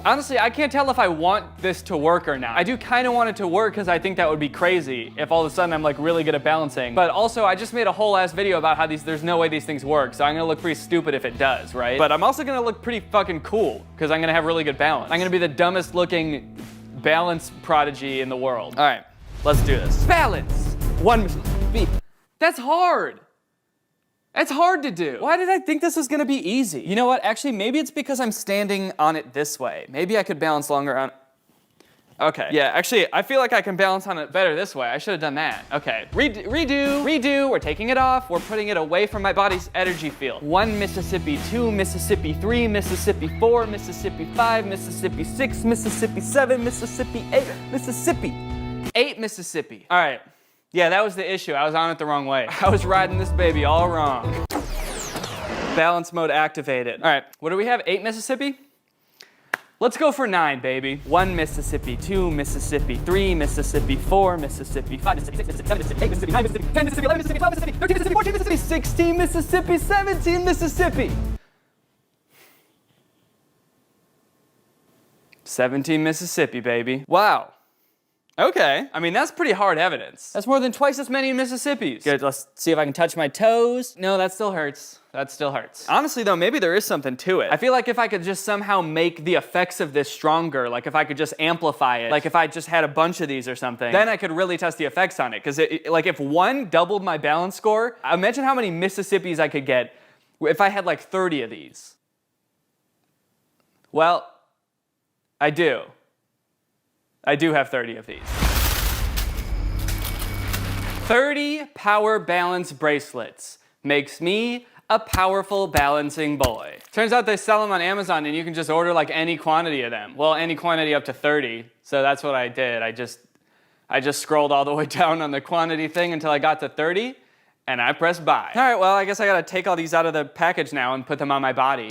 Honestly, I can't tell if I want this to work or not. I do kind of want it to work because I think that would be crazy if all of a sudden I'm like really good at balancing. But also, I just made a whole ass video about how there's no way these things work, so I'm gonna look pretty stupid if it does, right? But I'm also gonna look pretty fucking cool because I'm gonna have really good balance. I'm gonna be the dumbest looking balance prodigy in the world. All right, let's do this. Balance. 1 Mississippi. That's hard. It's hard to do. Why did I think this was gonna be easy? You know what, actually, maybe it's because I'm standing on it this way. Maybe I could balance longer on, okay. Yeah, actually, I feel like I can balance on it better this way. I should have done that. Okay, redo, we're taking it off. We're putting it away from my body's energy field. 1 Mississippi, 2 Mississippi, 3 Mississippi, 4 Mississippi, 5 Mississippi, 6 Mississippi, 7 Mississippi, 8 Mississippi. 8 Mississippi. All right. Yeah, that was the issue. I was on it the wrong way. I was riding this baby all wrong. Balance mode activated. All right, what do we have? 8 Mississippi? Let's go for 9, baby. 1 Mississippi, 2 Mississippi, 3 Mississippi, 4 Mississippi, 5 Mississippi, 6 Mississippi, 7 Mississippi, 8 Mississippi, 9 Mississippi, 10 Mississippi, 11 Mississippi, 12 Mississippi, 13 Mississippi, 14 Mississippi, 16 Mississippi, 17 Mississippi. 17 Mississippi, baby. Wow. Okay, I mean, that's pretty hard evidence. That's more than twice as many Mississippis. Good, let's see if I can touch my toes. No, that still hurts. That still hurts. Honestly though, maybe there is something to it. I feel like if I could just somehow make the effects of this stronger, like if I could just amplify it, like if I just had a bunch of these or something, then I could really test the effects on it. Because like if 1 doubled my balance score, imagine how many Mississippis I could get if I had like 30 of these. Well, I do. I do have 30 of these. 30 power balance bracelets makes me a powerful balancing boy. Turns out they sell them on Amazon and you can just order like any quantity of them. Well, any quantity up to 30. So that's what I did. I just scrolled all the way down on the quantity thing until I got to 30 and I pressed buy. All right, well, I guess I gotta take all these out of the package now and put them on my body.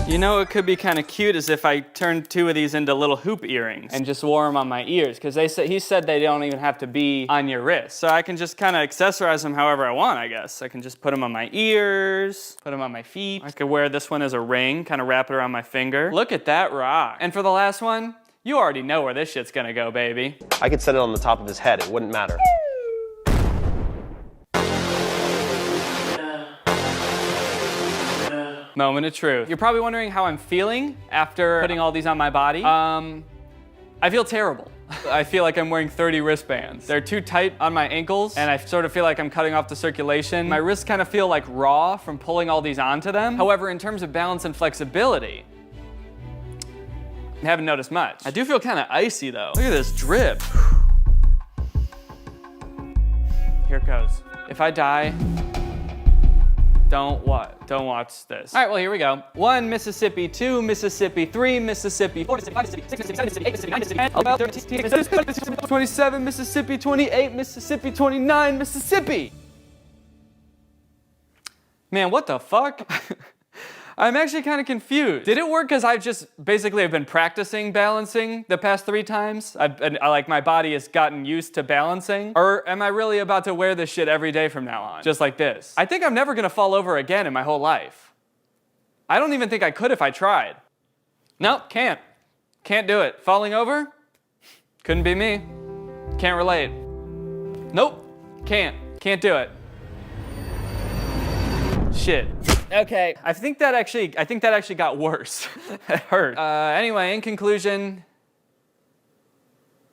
You know what could be kind of cute is if I turned 2 of these into little hoop earrings and just wore them on my ears, because he said they don't even have to be on your wrist. So I can just kind of accessorize them however I want, I guess. I can just put them on my ears, put them on my feet. I could wear this one as a ring, kind of wrap it around my finger. Look at that rock. And for the last one, you already know where this shit's gonna go, baby. I could set it on the top of his head, it wouldn't matter. Moment of truth. You're probably wondering how I'm feeling after putting all these on my body. I feel terrible. I feel like I'm wearing 30 wristbands. They're too tight on my ankles, and I sort of feel like I'm cutting off the circulation. My wrists kind of feel like raw from pulling all these onto them. However, in terms of balance and flexibility, I haven't noticed much. I do feel kind of icy though. Look at this drip. Here it goes. If I die, don't watch this. All right, well, here we go. 1 Mississippi, 2 Mississippi, 3 Mississippi, 4 Mississippi, 5 Mississippi, 6 Mississippi, 7 Mississippi, 8 Mississippi, 9 Mississippi, 27 Mississippi, 28 Mississippi, 29 Mississippi. Man, what the fuck? I'm actually kind of confused. Did it work because I've just basically have been practicing balancing the past 3 times? Like my body has gotten used to balancing? Or am I really about to wear this shit every day from now on? Just like this. I think I'm never gonna fall over again in my whole life. I don't even think I could if I tried. Nope, can't. Can't do it. Falling over? Couldn't be me. Can't relate. Nope, can't. Can't do it. Shit. Okay, I think that actually got worse. It hurt. Anyway, in conclusion.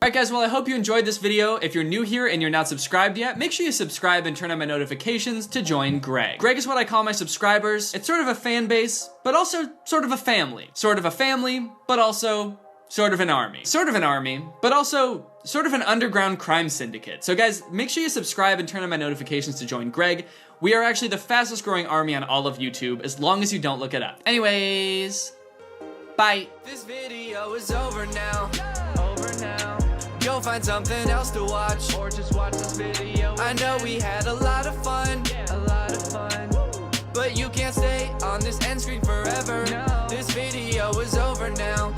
Alright guys, well I hope you enjoyed this video. If you're new here and you're not subscribed yet, make sure you subscribe and turn on my notifications to join Greg. Greg is what I call my subscribers. It's sort of a fan base, but also sort of a family. Sort of a family, but also sort of an army. Sort of an army, but also sort of an underground crime syndicate. So guys, make sure you subscribe and turn on my notifications to join Greg. We are actually the fastest growing army on all of YouTube, as long as you don't look it up. Anyways, bye. This video is over now. Go find something else to watch, or just watch this video. I know we had a lot of fun, but you can't stay on this end screen forever. This video is over now.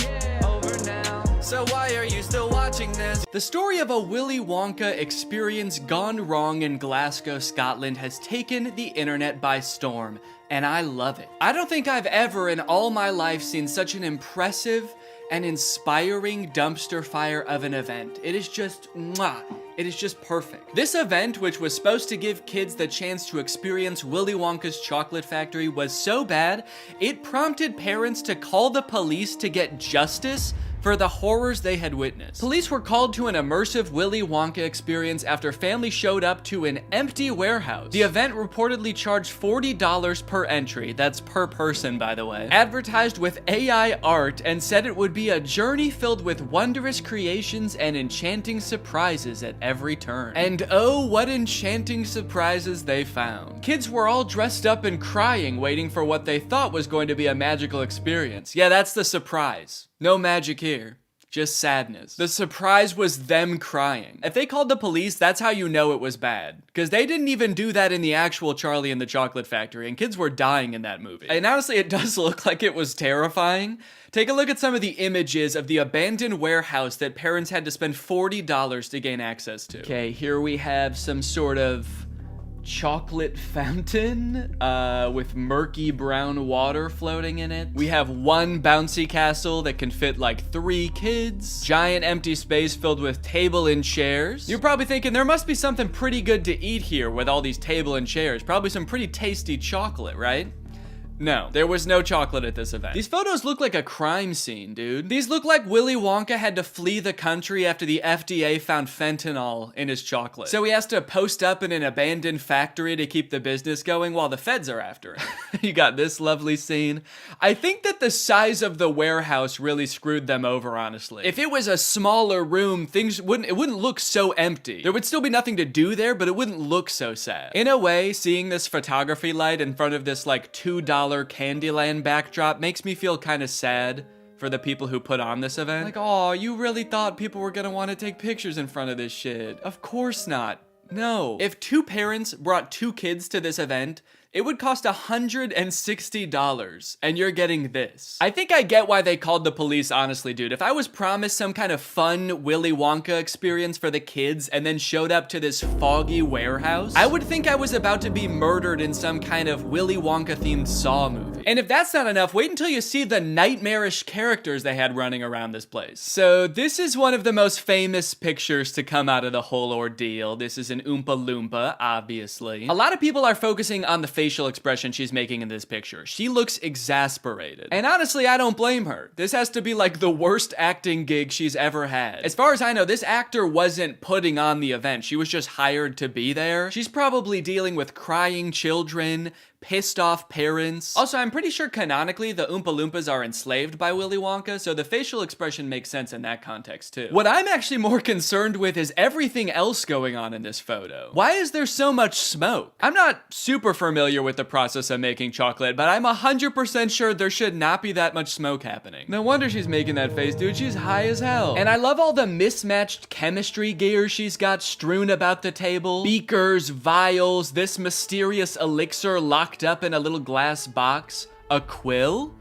So why are you still watching this? The story of a Willy Wonka experience gone wrong in Glasgow, Scotland has taken the internet by storm, and I love it. I don't think I've ever in all my life seen such an impressive and inspiring dumpster fire of an event. It is just, mwah. It is just perfect. This event, which was supposed to give kids the chance to experience Willy Wonka's chocolate factory, was so bad, it prompted parents to call the police to get justice for the horrors they had witnessed. Police were called to an immersive Willy Wonka experience after families showed up to an empty warehouse. The event reportedly charged $40 per entry, that's per person by the way, advertised with AI art and said it would be a journey filled with wondrous creations and enchanting surprises at every turn. And oh, what enchanting surprises they found. Kids were all dressed up and crying, waiting for what they thought was going to be a magical experience. Yeah, that's the surprise. No magic here, just sadness. The surprise was them crying. If they called the police, that's how you know it was bad. Because they didn't even do that in the actual Charlie and the Chocolate Factory, and kids were dying in that movie. And honestly, it does look like it was terrifying. Take a look at some of the images of the abandoned warehouse that parents had to spend $40 to gain access to. Okay, here we have some sort of chocolate fountain with murky brown water floating in it. We have one bouncy castle that can fit like 3 kids. Giant empty space filled with table and chairs. You're probably thinking there must be something pretty good to eat here with all these table and chairs. Probably some pretty tasty chocolate, right? No, there was no chocolate at this event. These photos look like a crime scene, dude. These look like Willy Wonka had to flee the country after the FDA found fentanyl in his chocolate. So he has to post up in an abandoned factory to keep the business going while the feds are after him. You got this lovely scene. I think that the size of the warehouse really screwed them over, honestly. If it was a smaller room, it wouldn't look so empty. There would still be nothing to do there, but it wouldn't look so sad. In a way, seeing this photography light in front of this like $2 Candyland backdrop makes me feel kind of sad for the people who put on this event. Like, oh, you really thought people were gonna want to take pictures in front of this shit. Of course not. No. If 2 parents brought 2 kids to this event, it would cost $160, and you're getting this. I think I get why they called the police, honestly, dude. If I was promised some kind of fun Willy Wonka experience for the kids and then showed up to this foggy warehouse, I would think I was about to be murdered in some kind of Willy Wonka-themed Saw movie. And if that's not enough, wait until you see the nightmarish characters they had running around this place. So this is one of the most famous pictures to come out of the whole ordeal. This is an Oompa Loompa, obviously. A lot of people are focusing on the facial expression she's making in this picture. She looks exasperated. And honestly, I don't blame her. This has to be like the worst acting gig she's ever had. As far as I know, this actor wasn't putting on the event. She was just hired to be there. She's probably dealing with crying children, pissed off parents. Also, I'm pretty sure canonically the Oompa Loompas are enslaved by Willy Wonka, so the facial expression makes sense in that context too. What I'm actually more concerned with is everything else going on in this photo. Why is there so much smoke? I'm not super familiar with the process of making chocolate, but I'm 100% sure there should not be that much smoke happening. No wonder she's making that face, dude. She's high as hell. And I love all the mismatched chemistry gear she's got strewn about the table. Beakers, vials, this mysterious elixir locked up in a little glass box. A quill?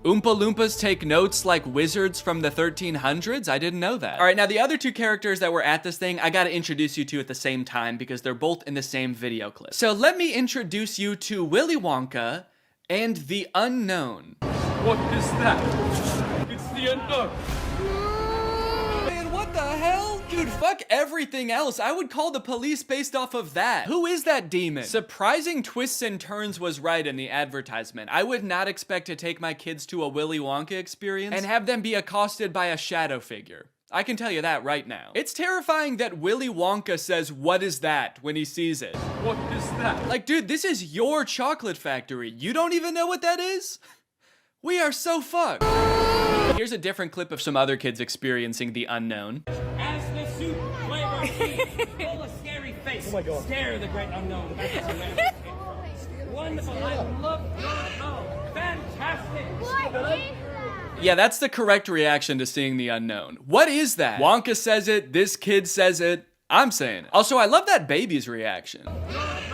Oompa Loompas take notes like wizards from the 1300s? I didn't know that. All right, now the other two characters that were at this thing, I gotta introduce you to at the same time because they're both in the same video clip. So let me introduce you to Willy Wonka and the Unknown. What is that? It's the unknown. Man, what the hell? Dude, fuck everything else. I would call the police based off of that. Who is that demon? Surprising twists and turns was right in the advertisement. I would not expect to take my kids to a Willy Wonka experience and have them be accosted by a shadow figure. I can tell you that right now. It's terrifying that Willy Wonka says, "What is that?" when he sees it. What is that? Like, dude, this is your chocolate factory. You don't even know what that is? We are so fucked. Here's a different clip of some other kids experiencing the unknown. As the soup flavor full of scary face. Oh my God. Stare the great unknown. Wonderful. I love your fantastic. What is that? Yeah, that's the correct reaction to seeing the unknown. What is that? Wonka says it, this kid says it, I'm saying it. Also, I love that baby's reaction.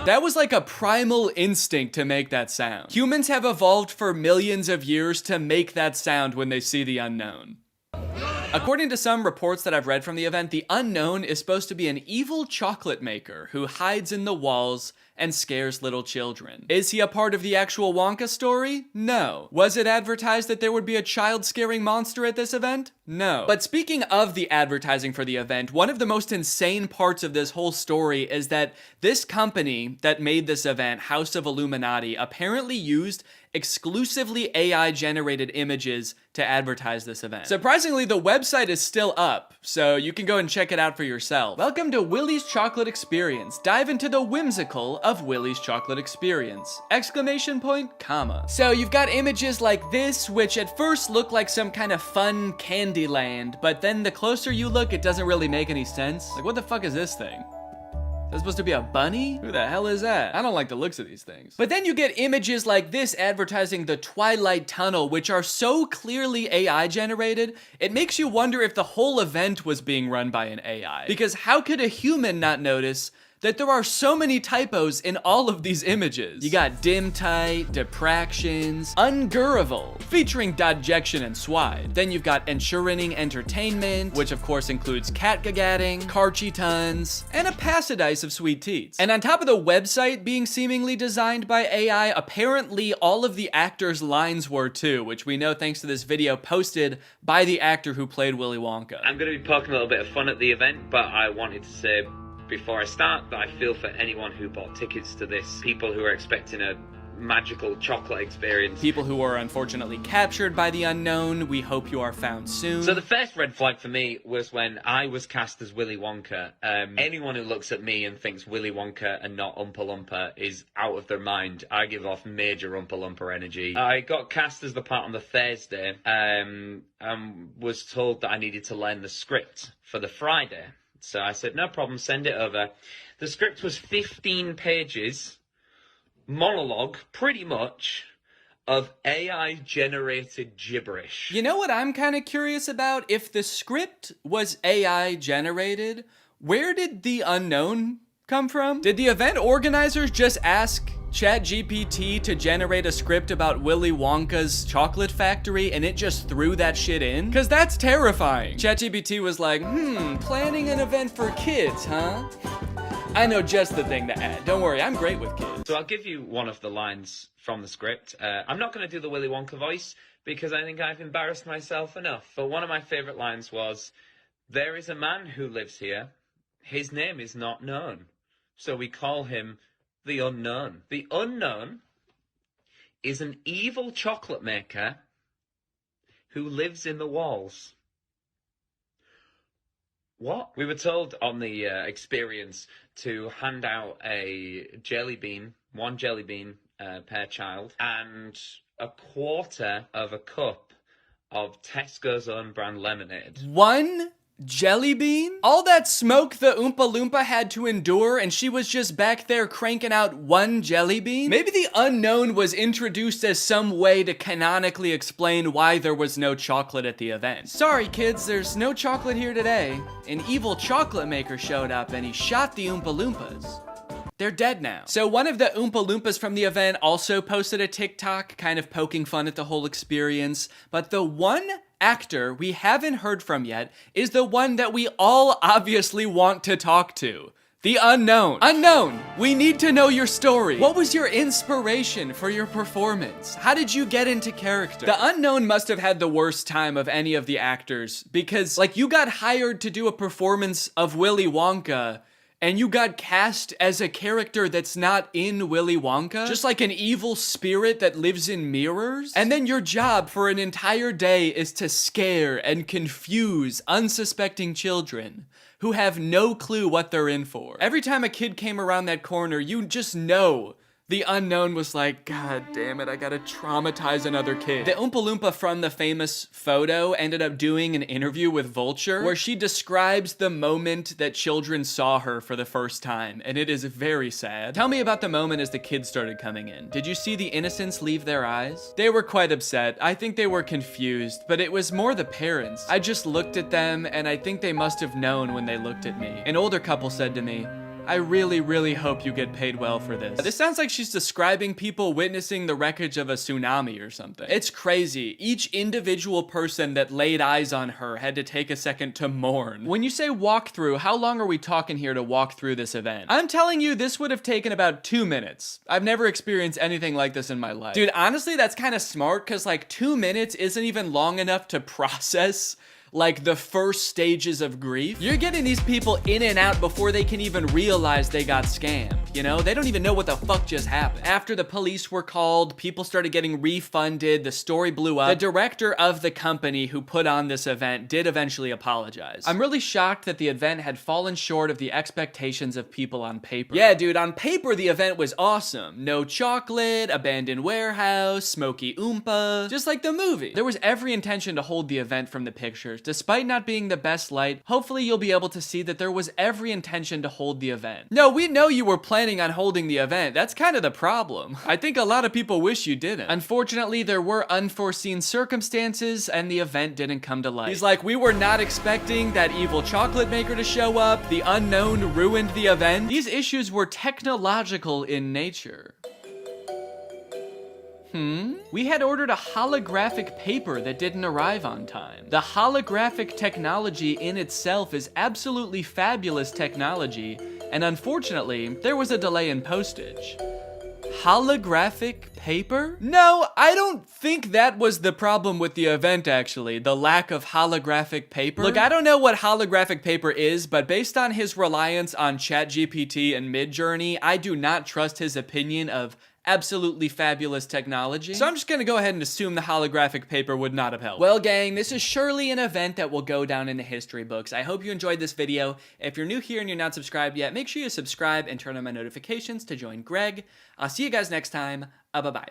That was like a primal instinct to make that sound. Humans have evolved for millions of years to make that sound when they see the unknown. According to some reports that I've read from the event, the unknown is supposed to be an evil chocolate maker who hides in the walls and scares little children. Is he a part of the actual Wonka story? No. Was it advertised that there would be a child-scaring monster at this event? No. But speaking of the advertising for the event, one of the most insane parts of this whole story is that this company that made this event, House of Illuminati, apparently used exclusively AI-generated images to advertise this event. Surprisingly, the website is still up, so you can go and check it out for yourself. Welcome to Willy's Chocolate Experience. Dive into the whimsical of Willy's Chocolate Experience! Exclamation point, comma. So you've got images like this, which at first look like some kind of fun candy land, but then the closer you look, it doesn't really make any sense. Like, what the fuck is this thing? Is that supposed to be a bunny? Who the hell is that? I don't like the looks of these things. But then you get images like this advertising the Twilight Tunnel, which are so clearly AI generated, it makes you wonder if the whole event was being run by an AI. Because how could a human not notice that there are so many typos in all of these images? You got dim tight, depractions, ungurrival, featuring dodjection and swide. Then you've got ensuring entertainment, which of course includes catgagatting, carchy tons, and a passidice of sweet teats. And on top of the website being seemingly designed by AI, apparently all of the actors' lines were too, which we know thanks to this video posted by the actor who played Willy Wonka. I'm going to be poking a little bit of fun at the event, but I wanted to say before I start that I feel for anyone who bought tickets to this, people who are expecting a magical chocolate experience. People who are unfortunately captured by the unknown, we hope you are found soon. So the first red flag for me was when I was cast as Willy Wonka. Anyone who looks at me and thinks Willy Wonka and not Oompa Loompa is out of their mind. I give off major Oompa Loompa energy. I got cast as the part on the Thursday, and was told that I needed to learn the script for the Friday. So I said, no problem, send it over. The script was 15 pages, monologue, pretty much, of AI-generated gibberish. You know what I'm kind of curious about? If the script was AI-generated, where did the unknown come from? Did the event organizers just ask ChatGPT to generate a script about Willy Wonka's chocolate factory and it just threw that shit in? Cause that's terrifying. ChatGPT was like, planning an event for kids, huh? I know just the thing to add. Don't worry, I'm great with kids. So I'll give you one of the lines from the script. I'm not going to do the Willy Wonka voice because I think I've embarrassed myself enough. But one of my favourite lines was, "There is a man who lives here. His name is not known. So we call him the Unknown. The Unknown is an evil chocolate maker who lives in the walls." What? We were told on the experience to hand out a jelly bean, one jelly bean per child, and a quarter of a cup of Tesco's own brand lemonade. One jelly bean? All that smoke the Oompa Loompa had to endure and she was just back there cranking out one jelly bean? Maybe the Unknown was introduced as some way to canonically explain why there was no chocolate at the event. Sorry kids, there's no chocolate here today. An evil chocolate maker showed up and he shot the Oompa Loompas. They're dead now. So one of the Oompa Loompas from the event also posted a TikTok kind of poking fun at the whole experience, but the one actor we haven't heard from yet is the one that we all obviously want to talk to. The Unknown. Unknown, we need to know your story. What was your inspiration for your performance? How did you get into character? The Unknown must have had the worst time of any of the actors because, like, you got hired to do a performance of Willy Wonka and you got cast as a character that's not in Willy Wonka, just like an evil spirit that lives in mirrors. And then your job for an entire day is to scare and confuse unsuspecting children who have no clue what they're in for. Every time a kid came around that corner, you just know the Unknown was like, God damn it, I gotta traumatize another kid. The Oompa Loompa from the famous photo ended up doing an interview with Vulture where she describes the moment that children saw her for the first time, and it is very sad. Tell me about the moment as the kids started coming in. Did you see the innocence leave their eyes? They were quite upset. I think they were confused, but it was more the parents. I just looked at them, and I think they must have known when they looked at me. An older couple said to me, I really, really hope you get paid well for this. This sounds like she's describing people witnessing the wreckage of a tsunami or something. It's crazy. Each individual person that laid eyes on her had to take a second to mourn. When you say walkthrough, how long are we talking here to walk through this event? I'm telling you, this would have taken about 2 minutes. I've never experienced anything like this in my life. Dude, honestly, that's kind of smart because like 2 minutes isn't even long enough to process like the first stages of grief. You're getting these people in and out before they can even realize they got scammed, you know? They don't even know what the fuck just happened. After the police were called, people started getting refunded, the story blew up. The director of the company who put on this event did eventually apologize. I'm really shocked that the event had fallen short of the expectations of people on paper. Yeah, dude, on paper the event was awesome. No chocolate, abandoned warehouse, smoky Oompa, just like the movie. There was every intention to hold the event from the pictures. Despite not being the best light, hopefully you'll be able to see that there was every intention to hold the event. No, we know you were planning on holding the event. That's kind of the problem. I think a lot of people wish you didn't. Unfortunately, there were unforeseen circumstances and the event didn't come to light. He's like, we were not expecting that evil chocolate maker to show up. The Unknown ruined the event. These issues were technological in nature. We had ordered a holographic paper that didn't arrive on time. The holographic technology in itself is absolutely fabulous technology, and unfortunately, there was a delay in postage. Holographic paper? No, I don't think that was the problem with the event, actually. The lack of holographic paper. Look, I don't know what holographic paper is, but based on his reliance on ChatGPT and Midjourney, I do not trust his opinion of absolutely fabulous technology. So I'm just gonna go ahead and assume the holographic paper would not have helped. Well, gang, this is surely an event that will go down in the history books. I hope you enjoyed this video. If you're new here and you're not subscribed yet, make sure you subscribe and turn on my notifications to join Greg. I'll see you guys next time. Bye-bye.